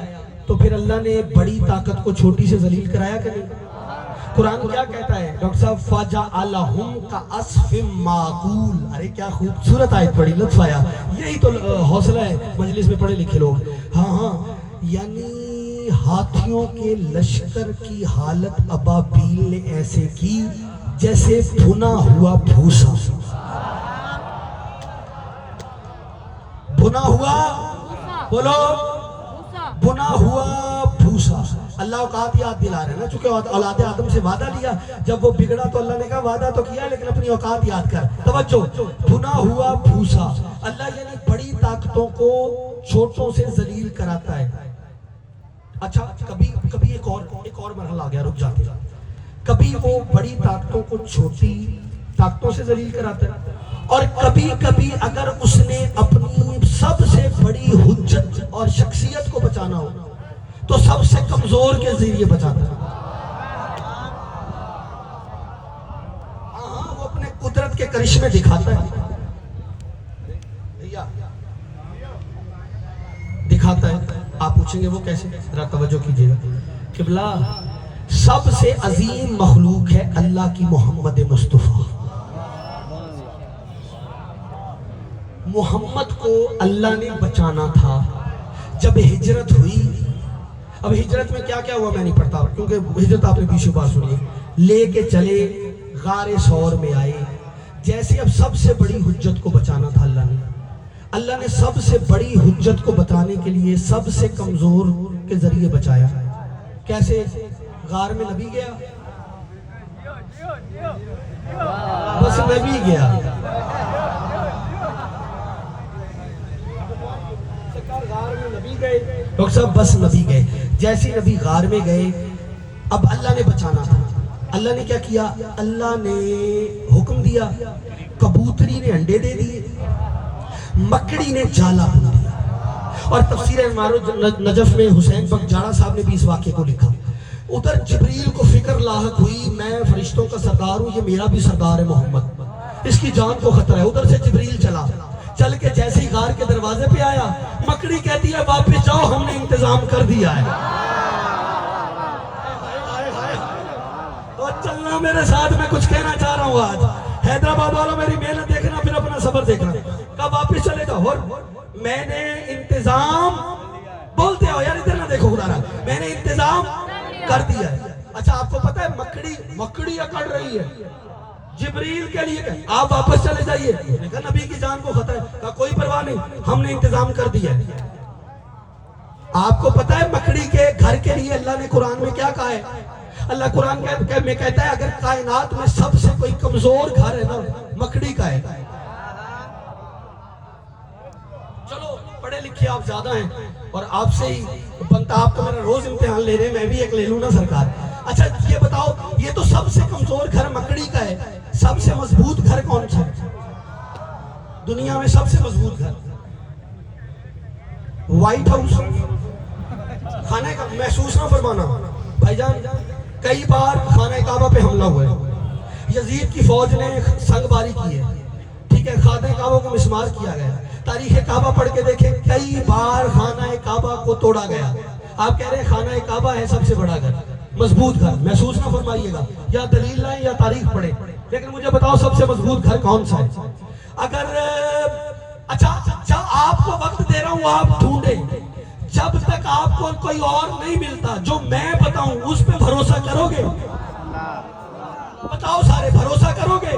تو پھر اللہ نے بڑی طاقت کو چھوٹی سے ذلیل کرایا کہ نہیں قرآن کیا کہتا ہے ڈاکٹر صاحب فَجَعَلَهُمْ كَأَصْفٍ مَعْقُولٍ ارے کیا خوبصورت آیت پڑھی لطف آیا یہی تو حوصلہ ہے مجلس میں پڑھے لکھے لوگ ہاں یعنی ہاتھیوں کے لشکر کی حالت ابابیل نے ایسے کی جیسے بھنا ہوا بھوسا بھنا ہوا بولو بھنا ہوا بھوسا اللہ اوقات یاد دلا رہے ہیں نا، چونکہ اولاد آدم سے وعدہ لیا، جب وہ بگڑا تو اللہ نے کہا وعدہ تو کیا لیکن اپنی اوقات یاد کر. توجہ، بھنا ہوا بھوسا، اللہ یعنی بڑی طاقتوں کو چھوٹوں سے ذلیل کراتا ہے. اچھا کبھی ایک اور مرحلہ آ گیا، رک جاتے ہیں. کبھی وہ بڑی طاقتوں کو چھوٹی طاقتوں سے ذلیل کراتا ہے، اور کبھی کبھی اگر اس نے اپنی سب سے بڑی حجت اور شخصیت کو بچانا ہو تو سب سے کمزور کے ذریعے بچاتا ہے. ہاں، وہ اپنے قدرت کے کرشمے دکھاتا ہے، دکھاتا ہے. آپ پوچھیں گے وہ کیسے؟ ذرا توجہ کیجیے گا. قبلہ، سب سے عظیم مخلوق ہے اللہ کی محمد مصطفیٰ. محمد کو اللہ نے بچانا تھا. جب ہجرت ہوئی، اب ہجرت میں کیا کیا ہوا میں نہیں پڑھتا کیونکہ ہجرت آپ نے پیچھے بات سنی ہے. لے کے چلے غار ثور میں آئے. جیسے اب سب سے بڑی حجت کو بچانا تھا اللہ نے سب سے بڑی حجت کو بتانے کے لیے سب سے کمزور کے ذریعے بچایا. کیسے؟ غار میں نبی گیا، بس نبی گیا. غار میں نبی گئے، ڈاکٹر صاحب بس نبی گئے. جیسے نبی غار میں گئے، اب اللہ نے بچانا تھا. اللہ نے کیا کیا؟ اللہ نے حکم دیا، کبوتری نے انڈے دے دیے، مکڑی نے جالا بن دیا. اور تفسیر معارج نجف میں حسین بخش جاڑا صاحب نے بھی اس واقعے کو لکھا. ادھر جبریل کو فکر لاحق ہوئی، میں فرشتوں کا سردار ہوں، یہ میرا بھی سردار ہے محمد، اس کی جان کو خطرہ ہے. ادھر سے جبریل چل کے جیسے ہی غار کے دروازے پہ آیا، مکڑی کہتی ہے واپس جاؤ، ہم نے انتظام کر دیا ہے. اور چلنا میرے ساتھ، میں کچھ کہنا چاہ رہا ہوں. آج حیدرآباد والوں میری محنت دیکھنا، پھر اپنا صبر دیکھنا. کب واپس چلے جاؤ، اور میں نے انتظام، بولتے ہو یار ادھر نہ دیکھو خدا رہا، میں نے انتظام کر دیا ہے. اچھا آپ کو پتا ہے مکڑی اکڑ رہی ہے، جبریل کے لیے کہ آپ واپس چلے جائیے. نے کہا نبی کی جان کو خطرہ ہے. کہا کوئی پرواہ نہیں، ہم نے انتظام کر دیا ہے. آپ کو پتا ہے مکڑی کے گھر کے لیے اللہ نے قرآن میں کیا کہا ہے؟ اللہ قرآن میں کہتا ہے اگر کائنات میں سب سے کوئی کمزور گھر ہے نا، مکڑی کا ہے. چلو پڑھے لکھے آپ زیادہ ہیں اور آپ سے ہی بنتا، آپ تو میرا روز امتحان لے رہے ہیں، میں بھی ایک لے لوں نا سرکار. اچھا یہ بتاؤ، یہ تو سب سے کمزور گھر مکڑی کا ہے، سب سے مضبوط گھر کون سا ہے دنیا میں؟ سب سے مضبوط گھر وائٹ ہاؤس. خانہ کا محسوس نہ فرمانا بھائی جان، کئی بار خانہ کعبہ پہ حملہ ہوا ہے، یزید کی فوج نے سنگ باری کی ہے، ٹھیک ہے، خانہ کعبہ کو مسمار کیا گیا. تاریخ کعبہ پڑھ کے دیکھیں، کئی بار خانہ کعبہ کو توڑا گیا. آپ کہہ رہے ہیں خانہ کعبہ ہے سب سے بڑا گھر، مضبوط گھر، محسوس نہ فرمائیے گا، یا دلیل لائیں یا تاریخ پڑھیں، لیکن مجھے بتاؤ سب سے مضبوط گھر کون سا ہے؟ اگر اچھا آپ کو وقت دے رہا ہوں، آپ ڈھونڈیں. جب تک آپ کو کوئی اور نہیں ملتا جو میں بتاؤں اس پہ بھروسہ کرو گے؟ بتاؤ سارے، بھروسہ کرو گے؟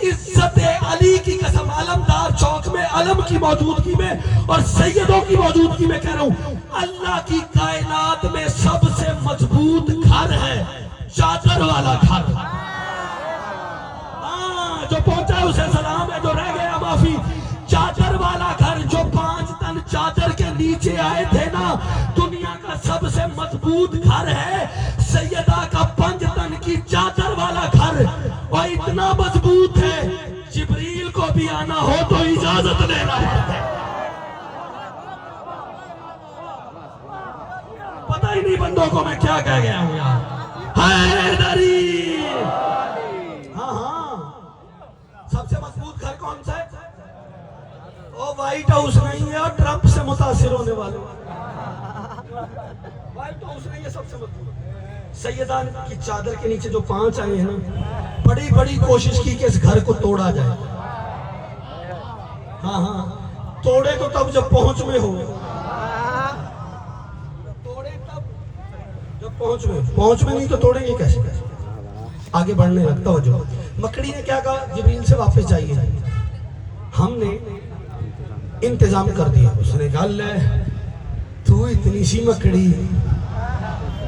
عزت علی کی قسم، علمدار چوک میں علم کی موجودگی میں اور سیدوں کی موجودگی میں کہہ رہا ہوں، اللہ کی کائنات میں سب سے مضبوط گھر ہے چادر والا گھر. ہاں، جو پہنچا ہے اسے سلام ہے، جو رہ گیا معافی. چادر والا گھر، جو 5 تن چادر کے نیچے آئے تھے نا، دنیا کا سب سے مضبوط گھر ہے سیدہ کا 5 تن کی چادر والا گھر. اور اتنا مضبوط ہے جبریل کو بھی آنا ہو تو اجازت لینا پڑتا ہے. پتہ ہی نہیں بندوں کو میں کیا کہہ گیا ہوں یار. حیدری، ہاں سب سے مضبوط گھر کون سا ہے؟ وہ وائٹ ہاؤس نہیں ہے، اور ٹرمپ سے متاثر ہونے والے وائٹ ہاؤس نہیں ہے، سب سے مضبوط. سیدہ کی چادر کے نیچے جو 5 آئے ہیں نا، بڑی کوشش کی کہ اس گھر کو توڑا جائے. ہاں توڑے تو تب جب پہنچ میں ہو، توڑے تب جب پہنچ میں نہیں تو توڑیں گے کیسے؟ آگے بڑھنے لگتا ہو. جو مکڑی نے کیا کہا؟ جبریل سے واپس جائیے. ہم نے انتظام کر دیا. اس نے کہا لے تو اتنی سی مکڑی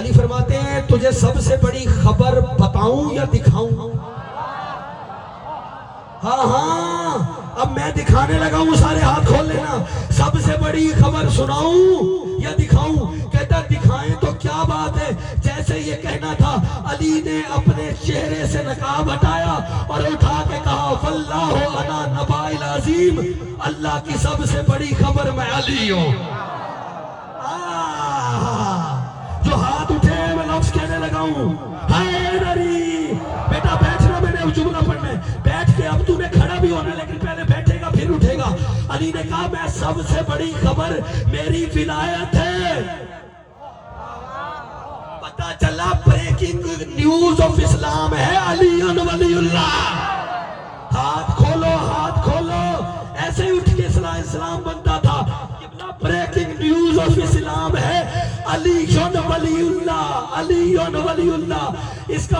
علی فرماتے ہیں تجھے سب سے بڑی خبر بتاؤں یا دکھاؤں؟ ہاں ہاں اب میں دکھانے لگا ہوں، سارے ہاتھ کھول لینا. سب سے بڑی خبر سناؤں یا دکھاؤں؟ کہتا دکھائیں تو کیا بات ہے. جیسے یہ کہنا تھا علی نے اپنے چہرے سے نقاب ہٹایا اور اٹھا کے کہا واللہ انا نبا العظیم، اللہ کی سب سے بڑی خبر میں علی ہوں. جو ہاتھ اٹھے میں لفظ کہنے لگا ہوں حیدری. بیٹا بیٹھنا، میں نے جملہ پڑھنا ہے. بیٹھ کے اب تو نے کھڑا بھی ہونا، لیکن پہلے بیٹھے گا پھر اٹھے گا. علی نے کہا میں سب سے بڑی خبر میری ولایت ہے. پتا چلا بریکنگ نیوز آف اسلام ہے علی ولی اللہ. ہاتھ کھولو ہاتھ کھولو. ایسے ہی اٹھ کے اسلام بنتا تھا. بریکنگ نیوز آف اسلام ہے علی ولی اللہ، علی ولی اللہ. اس کا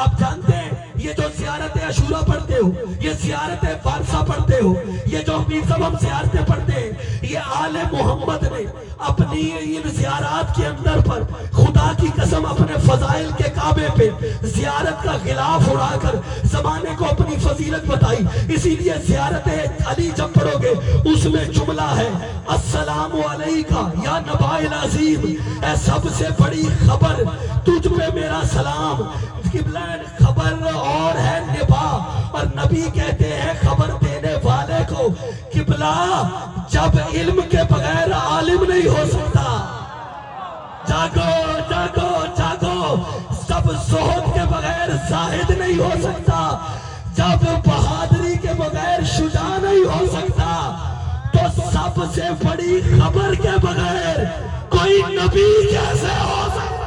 آپ جانتے ہیں یہ جو زیارت عاشورہ پڑھتے ہو، یہ زیارت فارسہ پڑھتے ہو، یہ جو ہم زیارتیں پڑھتے ہیں، یہ آل محمد نے اپنی ان زیارات کے اندر پر خدا کی قسم اپنے فضائل کے کعبے پہ زیارت کا غلاف اڑا کر زمانے کو اپنی فضیلت بتائی. اسی لیے زیارت علی جب پڑھو گے اس میں جملہ ہے السلام علیکہ یا نبا العظیم، اے سب سے بڑی خبر تجھ پہ میرا سلام. خبر اور ہے نبا، اور نبی کہتے ہیں خبر دینے والے کو قبلہ جب علم کے بغیر عالم نہیں ہو سکتا. جاگو جاگو جاگو. سب زہد کے بغیر زاہد نہیں ہو سکتا. جب بہادری کے بغیر شجاع نہیں ہو سکتا، تو سب سے بڑی خبر کے بغیر کوئی نبی کیسے ہو سکتا؟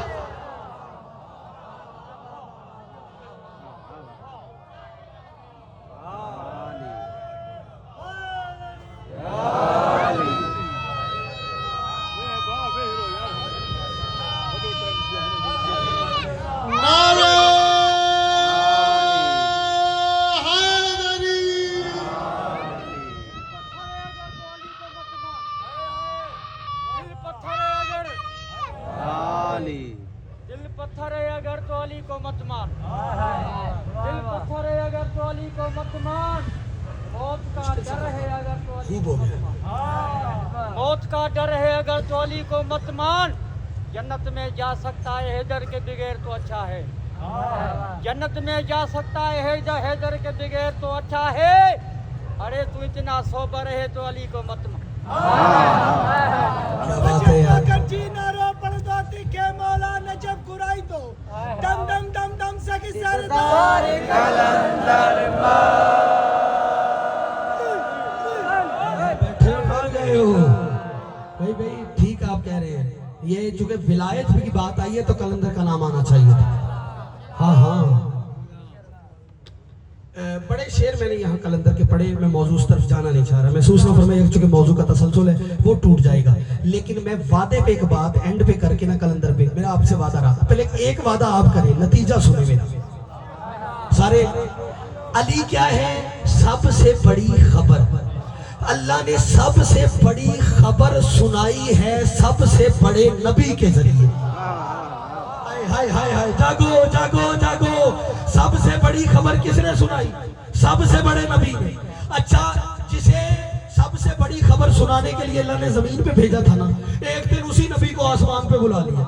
دل پتھر ہے اگر تو علی کو مت مان. دل پتھر ہے اگر تو علی کو مت مان. موت کا ڈر ہے اگر تو علی کو مت مان. موت کا ڈر ہے اگر تو علی کو مت مان. جنت میں جا سکتا ہے حیدر کے بغیر تو اچھا ہے. جنت میں جا سکتا ہے حیدر کے بغیر تو اچھا ہے. ارے تو اتنا سوبر ہے تو علی کو مت مان. کیا بات ہے یار. کے مولا نے جب گرائی تو دم دم دم دم سے کی کلندر بیٹھے اٹھا گئے ہو بھائی. بھائی ٹھیک آپ کہہ رہے ہیں. یہ چونکہ ولایت کی بات آئی ہے تو کلندر کا نام آنا چاہیے تھا. ہاں ہاں بڑے شعر میں نے یہاں کلندر کے پڑھے. میں موضوع اس طرف جانا نہیں چاہ رہا. محسوس نہ فرمائے چونکہ موضوع کا تسلسل ہے وہ ٹوٹ جائے گا. لیکن میں وعدے پہ ایک بات اینڈ پہ کر کے نا کلندر پہ میرا آپ سے وعدہ رہا. پہلے ایک وعدہ آپ کریں، نتیجہ سنیں میرا سارے. علی کیا ہے؟ سب سے بڑی خبر. اللہ نے سب سے بڑی خبر سنائی ہے سب سے بڑے نبی کے ذریعے. ہائے ہائے ہائے. جاگو جاگو جاگو. سب سے بڑی خبر کس نے سنائی؟ سب سے بڑے نبی نے. اچھا جسے سب سے بڑی خبر سنانے کے لیے اللہ نے زمین پہ بھیجا تھا نا، ایک دن اسی نبی کو آسمان پہ بلا لیا.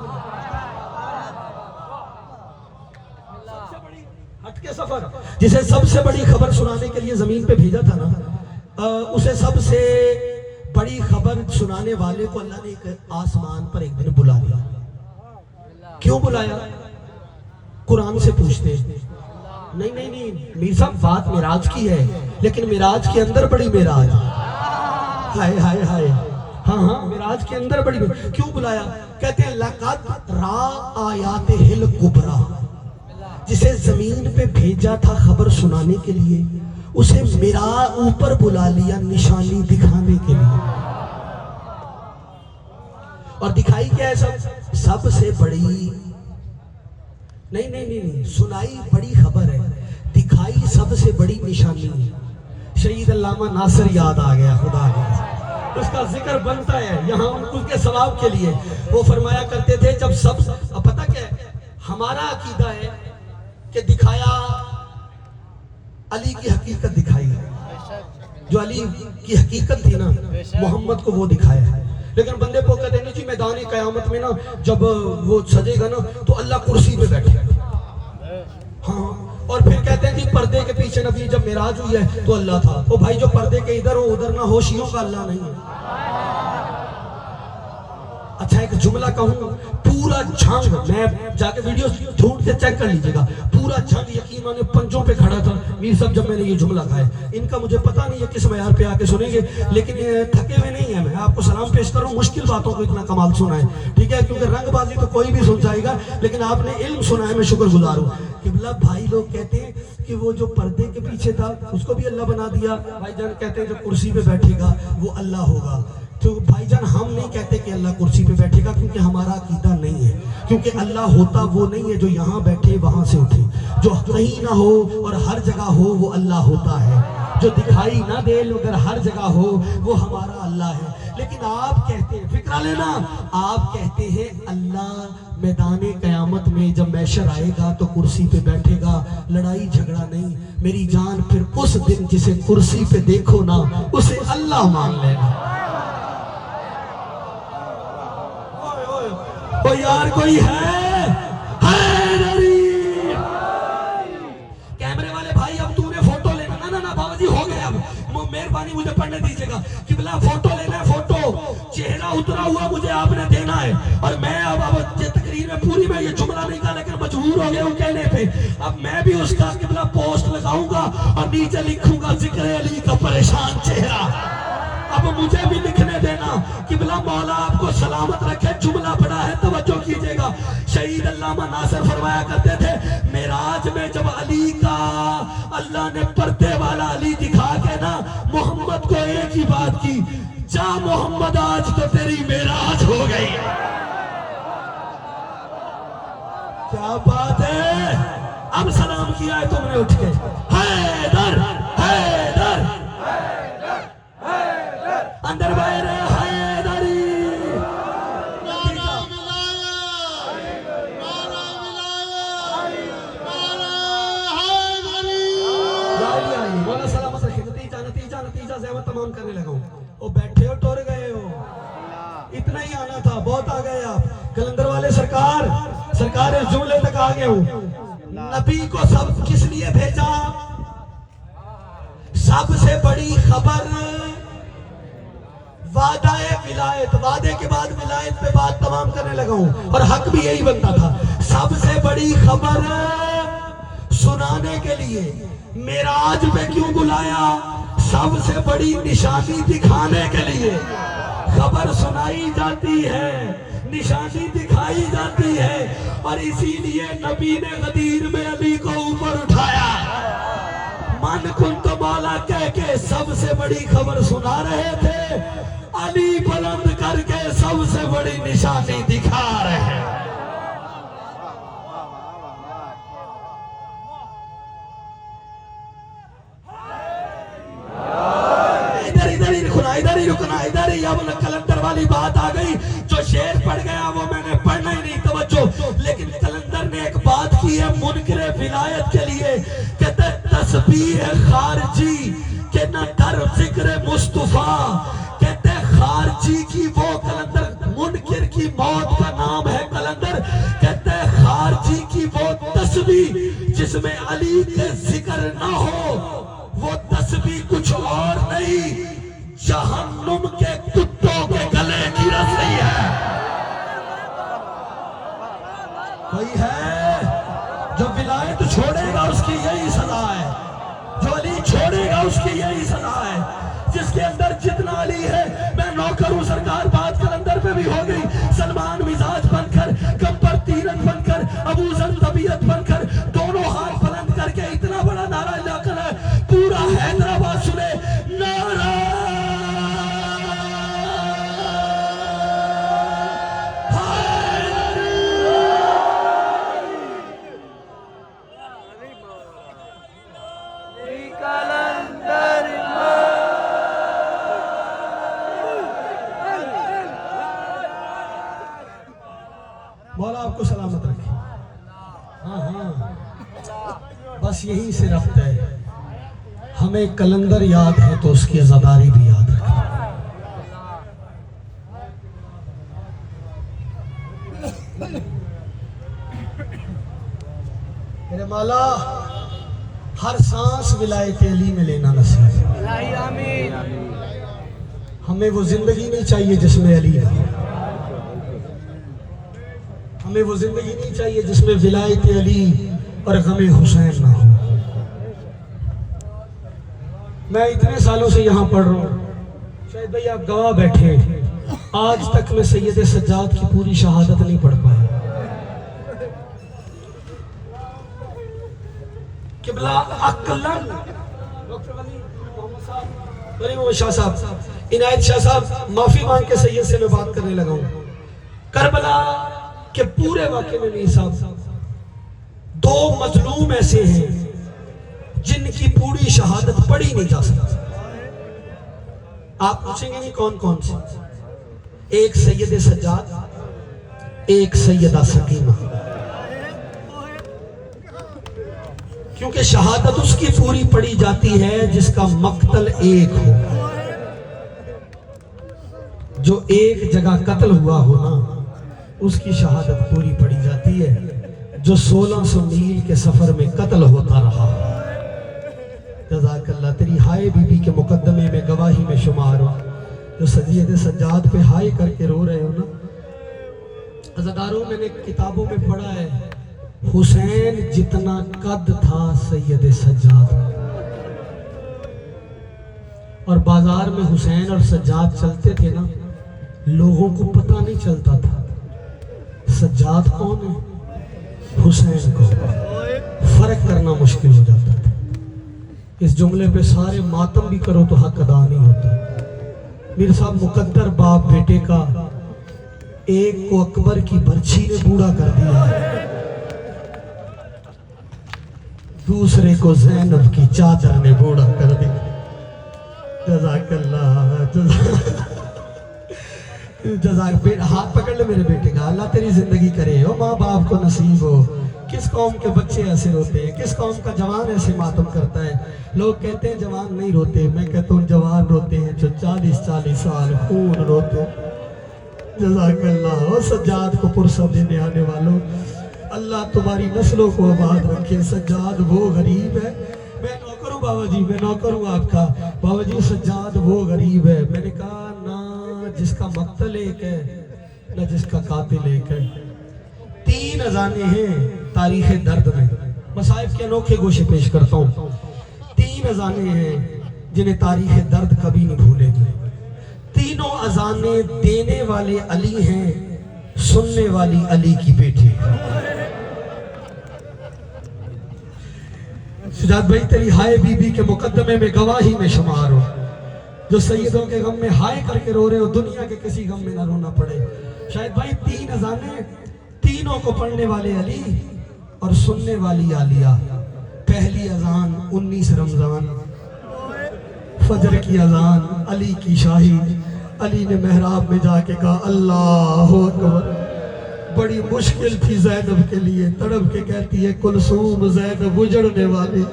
ہٹ کے سفر. جسے سب سے بڑی خبر سنانے کے لیے زمین پہ بھیجا تھا نا، اسے سب سے بڑی خبر سنانے والے کو اللہ نے ایک آسمان پر ایک دن بلا لیا. کیوں بلایا؟ قرآن سے پوچھتے ہیں. نہیں نہیں نہیں میر صاحب بات معراج کی ہے، لیکن معراج کے اندر بڑی معراج. ہائے ہائے ہائے. ہاں ہاں معراج کے اندر بڑی. کیوں بلایا؟ کہتے ہیں لقد را آیاتہ الکبریٰ. جسے زمین پہ بھیجا تھا خبر سنانے کے لیے، اسے میرا اوپر بلا لیا نشانی دکھانے کے لیے. اور دکھائی کیا ہے؟ سب سے بڑی نہیں نہیں نہیں سنائی بڑی خبر ہے، دکھائی سب سے بڑی نشانی ہے. شہید علامہ ناصر یاد آ گیا. خدا اس کا ذکر بنتا ہے یہاں ان کے ثواب کے لیے. وہ فرمایا کرتے تھے جب سب پتہ کیا ہے ہمارا عقیدہ ہے کہ دکھایا علی کی حقیقت دکھائی ہے, جو علی کی حقیقت تھی نا محمد کو وہ دکھایا ہے. لیکن بندے کو کہتے ہیں جی میدان قیامت میں نا جب وہ سجے گا نا تو اللہ کرسی پہ بیٹھے گا. ہاں اور پھر کہتے ہیں جی پردے کے پیچھے نبی جب معراج ہوئی ہے تو اللہ تھا. تو بھائی جو پردے کے ادھر ہو ادھر نہ ہو شیعوں کا اللہ نہیں ہے. اچھا ایک جملہ کہوں, پورا جھنگ, میں جا کے ویڈیو ڈھونڈ کے چیک کر لیجئے گا, پورا جھنگ یقین مانے پنجوں پہ کھڑا تھا میر صاحب جب میں نے یہ جملہ کہا ہے. ان کا مجھے پتہ نہیں ہے کس معیار پہ آ کے سنیں گے, لیکن تھکے ہوئے نہیں ہیں. میں آپ کو سلام پیش کروں, مشکل باتوں کو اتنا کمال سنا ہے, ٹھیک ہے, کیونکہ رنگ بازی تو کوئی بھی سن جائے گا, لیکن آپ نے علم سنا ہے, میں شکر گزار ہوں. قبلہ بھائی لوگ کہتے ہیں کہ وہ جو پردے کے پیچھے تھا اس کو بھی اللہ بنا دیا. بھائی جان کہتے ہیں جو کرسی پہ بیٹھے گا وہ اللہ ہوگا. تو بھائی جان ہم نہیں کہتے کہ اللہ کرسی پہ بیٹھے گا, کیونکہ ہمارا عقیدہ نہیں ہے, کیونکہ اللہ ہوتا وہ نہیں ہے جو یہاں بیٹھے وہاں سے اٹھے, جو کہیں نہ ہو اور ہر جگہ ہو وہ اللہ ہوتا ہے, جو دکھائی نہ دے مگر ہر جگہ ہو وہ ہمارا اللہ ہے. لیکن آپ کہتے ہیں, فکرہ لینا, آپ کہتے ہیں اللہ میدان قیامت میں جب محشر آئے گا تو کرسی پہ بیٹھے گا, لڑائی جھگڑا نہیں. میری جان پھر اس دن جسے کرسی پہ دیکھو نا اسے اللہ مان لینا. یار کوئی ہے حیدری, کیمرے والے بھائی اب تو نے فوٹو لینا, نا بابا جی ہو گئے, اب مہربانی مجھے پڑھنے دیجئے گا. قبلہ فوٹو لینا ہے, فوٹو چہرہ اترا ہوا مجھے آپ نے دینا ہے. اور میں اب تقریر میں پوری میں یہ جملہ نہیں کہا, لیکن مجبور ہو گئے ہوں کہنے پہ. اب میں بھی اس کا قبلہ پوسٹ لگاؤں گا اور نیچے لکھوں گا ذکر علی کا پریشان چہرہ. اب مجھے بھی لکھنے دینا. قبلہ مولا آپ کو سلامت رکھے. جملہ پڑا ہے, توجہ کیجئے گا. شہید علامہ ناصر فرمایا کرتے تھے معراج میں جب علی کا اللہ نے پردے والا علی دکھا کے نا محمد کو ایک ہی بات کی, جا محمد آج تو تیری معراج ہو گئی. کیا بات ہے, اب سلام کیا ہے تم نے اٹھ کے, حیدر حیدر اندر باہر حیدری. مولا سلامت رکھے. نتیجہ نتیجہ نتیجہ زحمت تمام کرنے لگا ہوں. وہ بیٹھے ہو ٹور گئے ہو, اتنا ہی آنا تھا, بہت آ گئے آپ. کلندر والے سرکار اس جملے تک آ گئے ہوں. نبی کو سب کس لیے بھیجا؟ سب سے بڑی خبر وعدہ ولایت, وعدے کے بعد ولایت پہ بات تمام کرنے لگا ہوں, اور حق بھی یہی بنتا تھا. سب سے بڑی خبر سنانے کے لیے معراج پہ کیوں بلایا؟ سب سے بڑی نشانی دکھانے کے لیے. خبر سنائی جاتی ہے, نشانی دکھائی جاتی ہے, اور اسی لیے نبی نے غدیر میں علی کو اوپر اٹھایا. من کن تو مولا کہہ کے سب سے بڑی خبر سنا رہے تھے, علی بلند کر کے سب سے بڑی نشانی دکھا رہے ہیں. ادھر ہی رکنا, ادھر ہی. اب کلندر والی بات آ گئی, جو شعر پڑھ گیا وہ میں نے پڑھنا ہی نہیں, توجہ. لیکن کلندر نے ایک بات کی ہے منکر ولایت کے لیے, کہتے تسبیح خارجی کہ نہ در ذکر مصطفیٰ. کہتے خارجی کی وہ کلندر, منکر کی موت کا نام ہے کلندر. کہتے خارجی کی وہ تسبیح جس میں علی کے ذکر نہ ہو, وہ تسبیح کچھ اور نہیں, جہنم کے کتوں کے گلے کی رسی ہے. کوئی ہے جو ولایت چھوڑے گا اس کی یہی سزا ہے, جو علی چھوڑے گا اس کی یہی سزا ہے. جس کے اندر جتنا علی ہے, میں نوکر ہوں سرکار, بات کلندر پہ بھی ہو گئی. سلمان مزاج بن کر, کمپر تیرت بن کر, ابو ذر طبیعت بن کر, دونوں ہاتھ بلند کر کے اتنا بڑا نعرہ لا کر پورا حیدرآباد سنے, نعرہ بس یہی سے ربط ہے. ہمیں کلندر یاد ہے تو اس کی عزاداری بھی یاد رکھیں. میرے مولا ہر سانس ولایت علی میں لینا نصیب. ہمیں وہ زندگی نہیں چاہیے جس میں علی نہ ہو. ہمیں وہ زندگی نہیں چاہیے جس میں ولایت علی اور غم حسین نہ ہو. میں اتنے سالوں سے یہاں پڑھ رہا ہوں, شاید بھائی آپ گواہ بیٹھے, آج تک میں سید سجاد کی پوری شہادت نہیں پڑھ پایا. قبلہ عقلاً شاہ صاحب, عنایت شاہ صاحب, معافی مانگ کے سید سے میں بات کرنے لگا ہوں. کربلا کے پورے واقعے میں میر صاحب 2 مظلوم ایسے ہیں جن کی پوری شہادت پڑھی نہیں جا سکتی. آپ پوچھیں گے نہیں کون کون سے؟ ایک سید سجاد, ایک سیدہ سکینہ. کیونکہ شہادت اس کی پوری پڑھی جاتی ہے جس کا مقتل ایک ہو. جو ایک جگہ قتل ہوا ہو نا, اس کی شہادت پوری پڑھی جاتی ہے. جو 1600 میل کے سفر میں قتل ہوتا رہا. جزاک اللہ, تیری ہائے بی بی کے مقدمے میں گواہی میں شمار ہو. جو سید سجاد پہ ہائے کر کے رو رہے ہو نا, عزاداروں میں نے کتابوں میں پڑھا ہے حسین جتنا قد تھا سید سجاد, اور بازار میں حسین اور سجاد چلتے تھے نا, لوگوں کو پتہ نہیں چلتا تھا سجاد کون ہے حسین کو. فرق کرنا مشکل ہو جاتا تھا. اس جملے پہ سارے ماتم بھی کرو تو حق ادا نہیں ہوتا. میرے صاحب مقدر باپ بیٹے کا, ایک کو اکبر کی برچھی نے بوڑھا کر دیا, دوسرے کو زینب کی چادر نے بوڑھا کر دیا. جزاک اللہ, جزاک. ہاتھ پکڑ لے میرے بیٹے کا, اللہ تیری زندگی کرے. او ماں باپ کو نصیب ہو. کس قوم کے بچے ایسے روتے ہیں, کس قوم کا جوان ایسے ماتم کرتا ہے. لوگ کہتے ہیں جوان نہیں روتے, میں کہتا ہوں جوان روتے ہیں جو 40 سال خون روتے. جزاک اللہ. اور سجاد کو پرسہ دینے آنے والوں, اللہ تمہاری نسلوں کو آباد رکھے. سجاد وہ غریب ہے, میں نوکر ہوں بابا جی, میں نوکر ہوں آپ کا. بابا جی سجاد وہ غریب ہے. میں نے کہا نہ جس کا مقتل ایک ہے نہ جس کا قاتل ایک ہے. 3 اذانیں ہیں تاریخ درد میں. مصائب کے انوکھے گوشے پیش کرتا ہوں. 3 اذانیں ہیں جنہیں تاریخ درد کبھی نہیں بھولے گی. تینوں اذانیں دینے والے علی ہیں, سننے والی علی کی بیٹی. سجاد بھائی تیری ہائے بی بی کے مقدمے میں گواہی میں شمار ہو. جو سیدوں کے غم میں ہائے کر کے رو رہے ہو, دنیا کے کسی غم میں نہ رونا پڑے. شاید بھائی 3 اذانیں, تینوں کو پڑھنے والے علی اور سننے والی عالیہ. پہلی اذان 19 رمضان, فجر کی اذان, علی کی شاہی. علی نے محراب میں جا کے کہا اللہ اکبر. بڑی مشکل تھی زینب کے لیے, تڑپ کے کہتی ہے کلثوم زینب اجڑنے والی.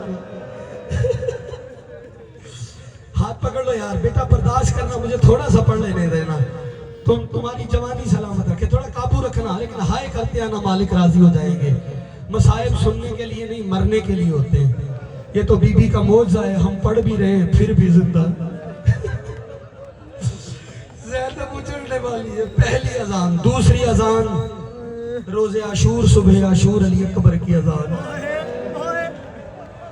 ہاتھ پکڑ لو یار, بیٹا برداشت کرنا, مجھے تھوڑا سا پڑھ لینے دینا. تمہاری جوانی سلامت رکھے, تھوڑا قابو رکھنا, لیکن ہائے کرتے آنا مالک راضی ہو جائیں گے. مصائب سننے کے لیے نہیں مرنے کے لیے ہوتے ہیں. یہ تو بی بی کا معجزہ ہے, ہم پڑھ بھی رہے ہیں پھر بھی زندہ. زینب اجڑنے والی ہے. پہلی اذان. دوسری اذان روز عاشور, صبح عاشور, علی اکبر کی اذان.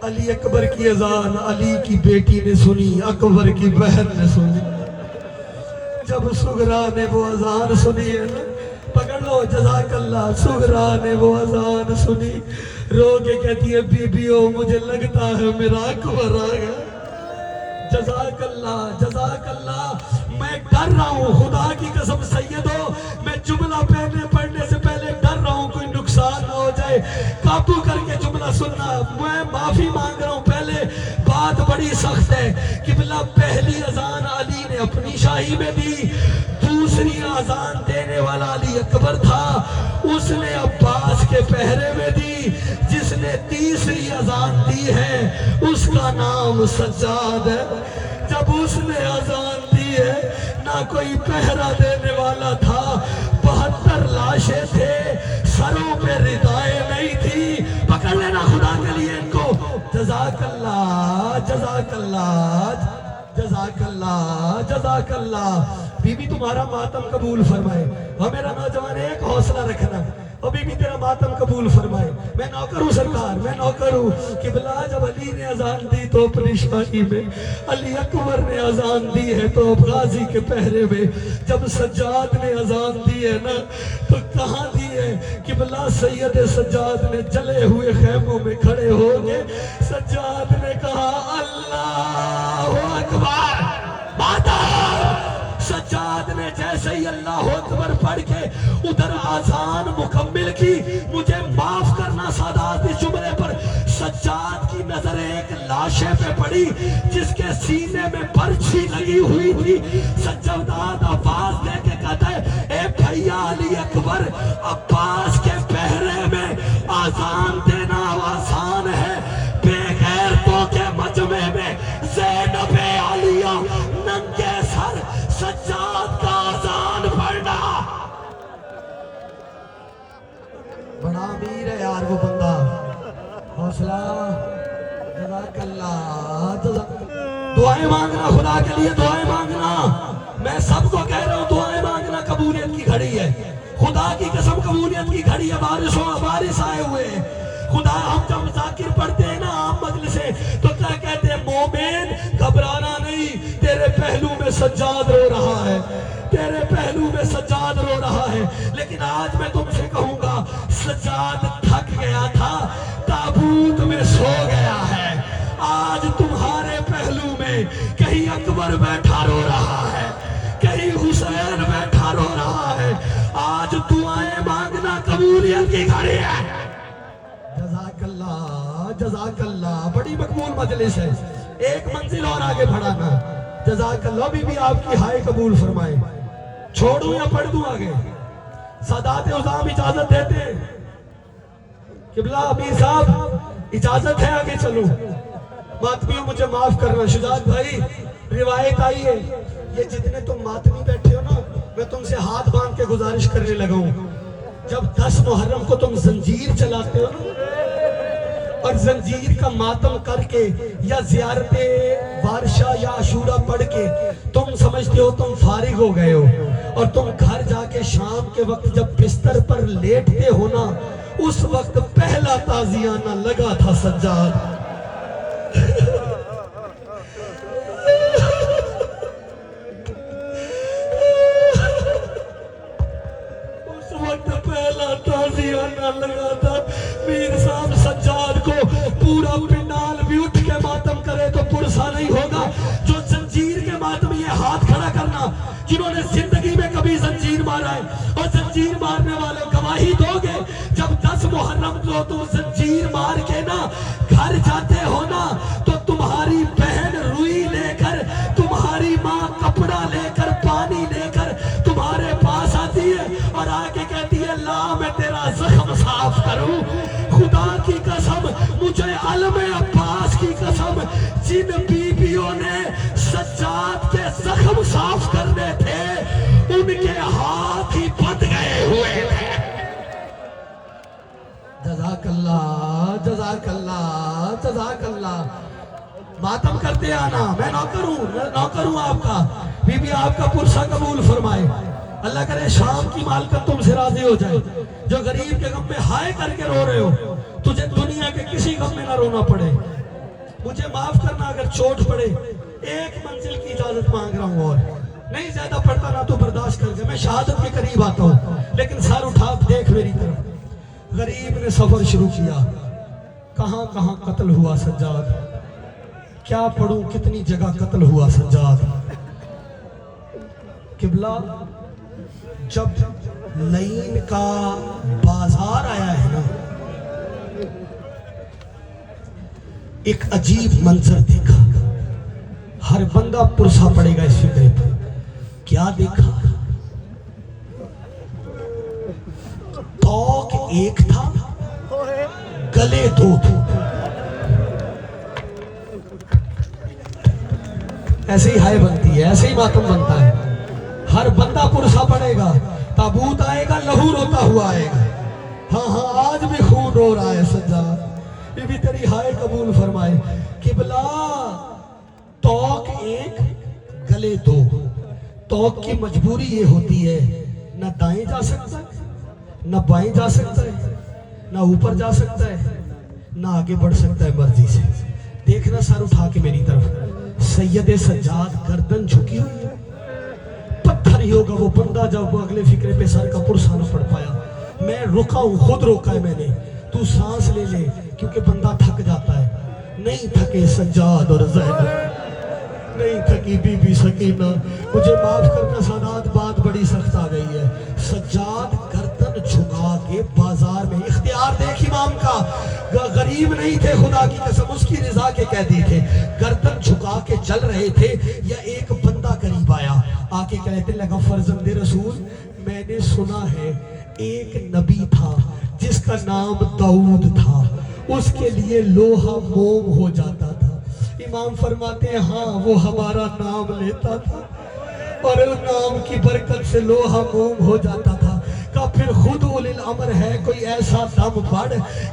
علی اکبر کی اذان علی کی بیٹی نے سنی, اکبر کی بہن نے سنی. جب سغرا نے وہ اذان سنی ہے, پکڑ لو جزاک اللہ, سغرا نے وہ اذان سنی, رو کے کہتی ہے بی بیو مجھے لگتا ہے میرا اکبر آ گیا. جزاک اللہ, جزاک اللہ. میں ڈر رہا ہوں خدا کی قسم سیدو, میں جملہ پڑھنے سے پہلے ڈر رہا ہوں کوئی نقصان نہ ہو جائے. قابو کر کے جملہ سننا. میں معافی مانگ رہا ہوں, پہلے بات بڑی سخت ہے. قبلہ پہلی اذان علی نے اپنی شاہی میں دی, دوسری اذان دینے والا علی اکبر تھا، اس نے عباس کے پہرے میں دی۔ جس نے تیسری اذان دی ہے اس کا نام سجاد ہے۔ جب اس نے اذان دی ہے نہ کوئی پہرا دینے والا تھا، 72 لاشیں تھے، سروں پہ ردائیں نہیں تھی۔ پکڑ لینا خدا کے لیے ان کو۔ جزاک اللہ، جزاک اللہ، جزاک اللہ، جزاک اللہ۔ بی بی تمہارا ماتم قبول فرمائے۔ اور میرا نوجوان ایک حوصلہ رکھنا، اور بی بی تیرا ماتم قبول فرمائے۔ میں نوکر ہوں سرکار، میں نوکر ہوں۔ قبلہ جب علی نے اذان دی تو اپنی شاہی میں، علی اکبر نے اذان دی ہے تو اب غازی کے پہرے میں، جب سجاد نے اذان دی ہے نا تو کہاں دی ہے؟ قبلہ سید سجاد نے جلے ہوئے خیموں میں کھڑے ہو گئے۔ سجاد نے کہا اللہ اکبر، ماتم۔ سجاد نے جیسے ہی اللہ اکبر پڑھ کے ادھر آذان مکمل کی، مجھے معاف کرنا سادات اس جملے پر، سجاد کی نظر ایک لاشے پہ پڑی جس کے سینے میں برچھی لگی ہوئی تھی۔ سجاد آواز دے کے کہتا ہے اے بھیا علی اکبر، عباس کے پہرے میں آذان دینا آسان ہے، بے غیرتوں کے مجمع میں زینب عالیہ ننگے سر سجاد کا اذان پڑھنا۔ بڑا امیر ہے یار وہ بندہ، حوصلہ۔ جزاک اللہ، دعائیں مانگنا خدا کے لیے، دعائیں مانگنا۔ میں سب کو کہہ رہا ہوں دعائیں مانگنا، قبولیت کی گھڑی ہے، خدا کی قسم قبولیت کی گھڑی ہے۔ بارش آئے ہوئے خدا، ہم جب ذاکر پڑھتے ہیں نا عام مجلس سے تو کیا کہتے ہیں؟ مومن گھبرانا نہیں، تیرے پہلو میں سجاد رو رہا ہے، تیرے پہلو میں سجاد رو رہا ہے۔ لیکن آج میں تم سے کہوں گا سجاد تھک گیا تھا، تابوت میں سو گیا ہے۔ آج تمہارے پہلو میں کہیں اکبر بیٹھا رو رہا ہے، کہیں حسین بیٹھا رو رہا ہے۔ آج دعائیں مانگنا قبولیت کی گھڑی ہے۔ جزاک اللہ، جزاک اللہ، بڑی مقبول مجلس ہے، ایک منزل اور آگے بڑھانا۔ جزاک اللہ، بھی آپ کی ہائے قبول فرمائے۔ چھوڑوں یا پڑھ دوں آگے؟ سادات عظام اجازت دیتے ہیں؟ قبلہ امیر صاحب اجازت ہے آگے چلوں؟ ماتمیوں مجھے معاف کرنا، شجاعت بھائی روایت آئی ہے، یہ جتنے تم ماتمی بیٹھے ہو نا میں تم سے ہاتھ باندھ کے گزارش کرنے لگا ہوں، جب 10 محرم کو تم زنجیر چلاتے ہو نا اور زنجیر کا ماتم کر کے یا زیارت وارشہ یا عاشورہ پڑھ کے تم سمجھتے ہو تم فارغ ہو گئے ہو، اور تم گھر جا کے شام کے وقت جب بستر پر لیٹتے ہو نا اس وقت پہلا تازیانہ لگا تھا سجاد۔ اس وقت پہلا تازیانہ لگا تھا۔ میر صاحب سجاد کو پورا پنڈال بھی اٹھ کے ماتم کرے تو پرسا نہیں ہوگا۔ جو زنجیر کے ماتم، یہ ہاتھ کھڑا کرنا جنہوں نے زندگی میں کبھی زنجیر مارا ہے، اور زنجیر مارنے والے گواہی دو گے جب 10 محرم کو تم زنجیر مار کے نا گھر جاتے ہو نا تو تمہاری بہن روئی لے کر، تمہاری ماں کپڑا لے کر، پانی لے کر تمہارے پاس آتی ہے اور آ کے کہتی ہے لا میں تیرا زخم صاف کروں۔ خدا کی قسم، مجھے علم عباس کی قسم، جن بیویوں نے سجاد کے زخم صاف کرنے تھے ان کے ہاتھ ہی بند گئے ہوئے تھے۔ جزاک اللہ، جزاک اللہ، جزاک اللہ۔ ماتم کرتے آنا، میں نوکر ہوں آپ کا، بی بی آپ کا پرسہ قبول فرمائے۔ اللہ کرے شام کی مالکت تم سے راضی ہو جائے۔ جو غریب کے غم میں ہائے کر کے رو رہے ہو، تجھے دنیا کے کسی غم میں نہ رونا پڑے۔ مجھے معاف کرنا اگر چوٹ پڑے، ایک منزل کی اجازت مانگ رہا ہوں، اور نہیں زیادہ پڑتا نہ تو برداشت کر کے، میں شہادت کے قریب آتا ہوں لیکن سر اٹھا دیکھ میری طرف۔ غریب نے سفر شروع کیا، کہاں کہاں قتل ہوا سجاد، کیا پڑھوں کتنی جگہ قتل ہوا سجاد۔ قبلہ جب لین کا بازار آیا ہے نا، ایک عجیب منظر دیکھا، ہر بندہ پرسا پڑے گا اس فکرے پر۔ کیا دیکھا؟ ایک تھا گلے دو تھے. ایسے ہی ہائے بنتی ہے, ایسے ہی ماتم بنتا ہے. ہر بندہ پرسا پڑے گا, تابوت آئے گا, لہو روتا ہوا آئے گا. ہاں ہاں آج بھی خون رو رہا ہے سجاد. بی بی تیری ہائے قبول فرمائے. قبلہ توق ایک گلے دو. توق کی مجبوری یہ ہوتی ہے, نہ دائیں جا سکتا ہے, نہ بائیں جا سکتا ہے, نہ اوپر جا سکتا ہے, نہ آگے بڑھ سکتا ہے مرضی سے. دیکھنا سر اٹھا کے میری طرف. سید سجاد گردن جھکی ہوئی ہے. پتھر ہی ہوگا وہ بندہ جب وہ اگلے فکرے پہ سر کا پرسا نہ پڑ پایا. میں رکا ہوں, خود روکا ہے میں نے. تو سانس لے لے کیونکہ بندہ تھک جاتا ہے. نہیں تھکے سجاد اور زینب, نہیں تھکی بی بی سکینہ. مجھے معاف کرنا سادات, بات بڑی سخت آ گئی ہے. سجاد گردن جھکا کے بازار میں, اختیار دیکھ امام کا, غریب نہیں تھے خدا کی قسم, اس کی رضا کے قیدی تھے. گردن جھکا کے چل رہے تھے, یا ایک بندہ قریب آیا, آ کے کہتے لگا فرزند رسول میں نے سنا ہے ایک نبی تھا جس کا نام داؤد تھا, اس کے لیے لوہا موم ہو جاتا تھا. امام فرماتے ہیں ہاں وہ ہمارا نام لیتا تھا اور اس نام کی برکت سے لوہا موم ہو جاتا تھا. کا پھر خود اولی الامر ہے کوئی ایسا دم پڑ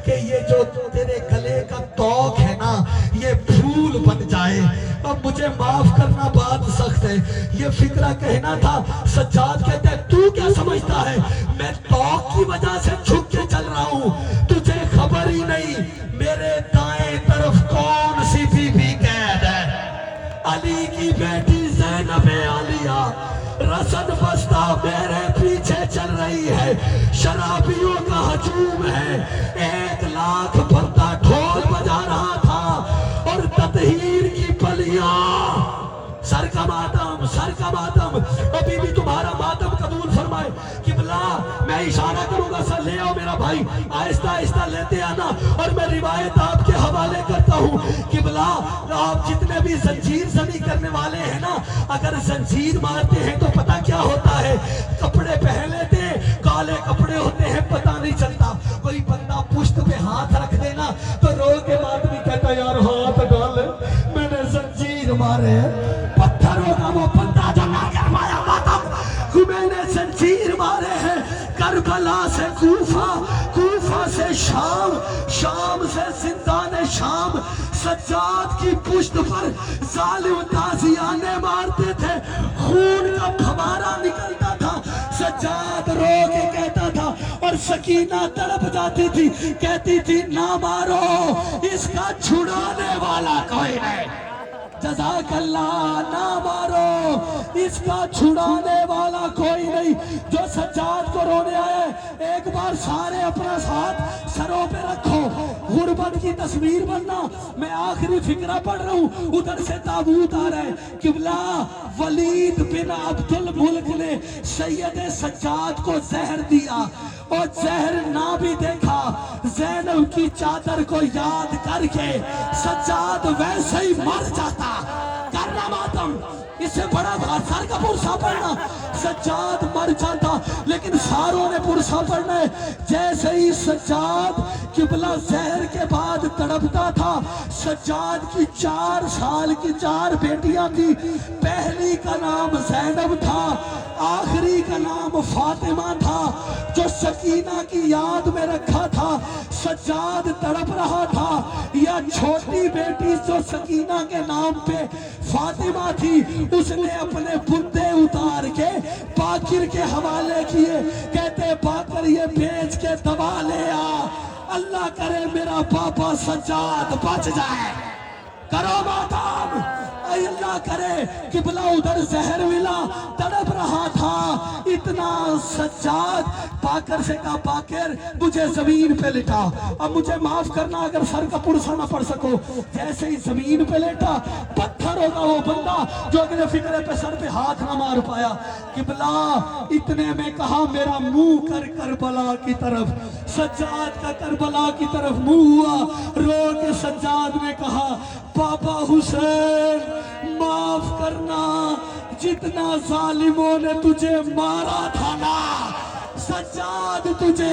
کہ یہ جو تیرے گلے کا توق ہے نا یہ پھول بن جائے. اب مجھے معاف کرنا بات سخت ہے, یہ فکرہ کہنا تھا. سجاد کہتے ہیں تو کیا سمجھتا ہے میں توق کی وجہ سے جھک کے چل رہا ہوں, تجھے خبر ہی نہیں میرے دائیں طرف کون سی بی بی قید ہے. علی کی بیٹی زینب عالیہ رسن بستہ میرے پیچھے چل رہی ہے. شرابیوں کا ہجوم ہے, 1,00,000 بندہ ڈھول بجا رہا تھا اور تطہیر کی پلیاں. سر کا ماتم, سر کا ماتم. ابھی بھی تمہارا ماتم قبول فرمائے. قبلہ میں اشارہ کروں گا, سر لے آؤ میرا بھائی, آہستہ آہستہ لیتے آنا, اور میں روایت آپ کے حوالے کرتا ہوں. قبلہ آپ جتنے بھی زنجیر زنی کرنے والے ہیں نا, اگر زنجیر مارتے ہیں تو پتہ کیا ہوتا ہے, کپڑے پہن لیتے ہیں, کالے کپڑے ہوتے ہیں, پتہ نہیں چلتا. کوئی بندہ پشت پہ ہاتھ رکھ دینا تو رو کے بعد بھی کہتا یار ہاتھ ڈال, میں نے زنجیر مارے. پتھروں کا وہ بندہ جو نہ گرمایا ماتم, میں نے زنجیر مارے ہیں. کربلا سے کوفہ, کوفہ سے شام, شام سے زندان شام. سجاد کی پشت پر ظالم تازیانے مارتے تھے, خون کا پھوارا نکلتا تھا. سجاد رو کے کہتا تھا اور سکینہ تڑپ جاتی تھی, کہتی تھی نہ مارو, اس کا چھڑانے والا کوئی نہیں. جزاک اللہ, نہ مارو, اس کا چھڑانے والا کوئی نہیں. جو سجاد کو رونے آئے ایک بار سارے اپنا ساتھ سروں پہ رکھو. غربت کی تصویر بننا. میں آخری فکرہ پڑھ رہا ہوں, ادھر سے تابوت آ رہا ہے. قبلہ ولید بن عبد الملک نے سید سجاد کو زہر دیا, اور زہر نہ بھی دیکھا, زینب کی چادر کو یاد کر کے سجاد ویسے ہی مر جاتا. کرنا ماتم, اس سے بڑا سر کا پرسا پڑھنا. سجاد مر جاتا, لیکن ساروں نے پرسا پڑھنا ہے. جیسے ہی سجاد قبلہ زہر کے بعد تڑپتا تھا, سجاد کی 4 سال کی 4 بیٹیاں تھی. پہلی کا نام زینب تھا, آخری کا نام فاطمہ تھا, جو سکینہ کی یاد میں رکھا تھا. سجاد تڑپ رہا تھا, یا چھوٹی بیٹی جو سکینہ کے نام پہ فاطمہ تھی, اس نے اپنے بندے اتار کے باقر کے حوالے کیے. کہتے باقر یہ بیچ کے دبا لے آ, اللہ کرے میرا پاپا سجاد بچ جائے. کرو ماتم, اے اللہ کرے. قبلہ ادھر زہر ملا, تڑپ رہا تھا. اتنا سجاد باقر سے کہا باقر مجھے زمین پہ لٹا. اب مجھے معاف کرنا اگر سر کا پرسا نہ پڑھ سکو. جیسے ہی زمین پہ لیٹا, پتھر ہوگا وہ بندہ جو اگلے فکرے پہ سر پہ ہاتھ نہ مار پایا. قبلہ اتنے میں کہا میرا منہ کر کربلا کی طرف. سجاد کا کربلا کی طرف منہ ہوا, رو کے سجاد نے کہا بابا حسین معاف کرنا, جتنا ظالموں نے تجھے مارا تھا نا, سجاد تجھے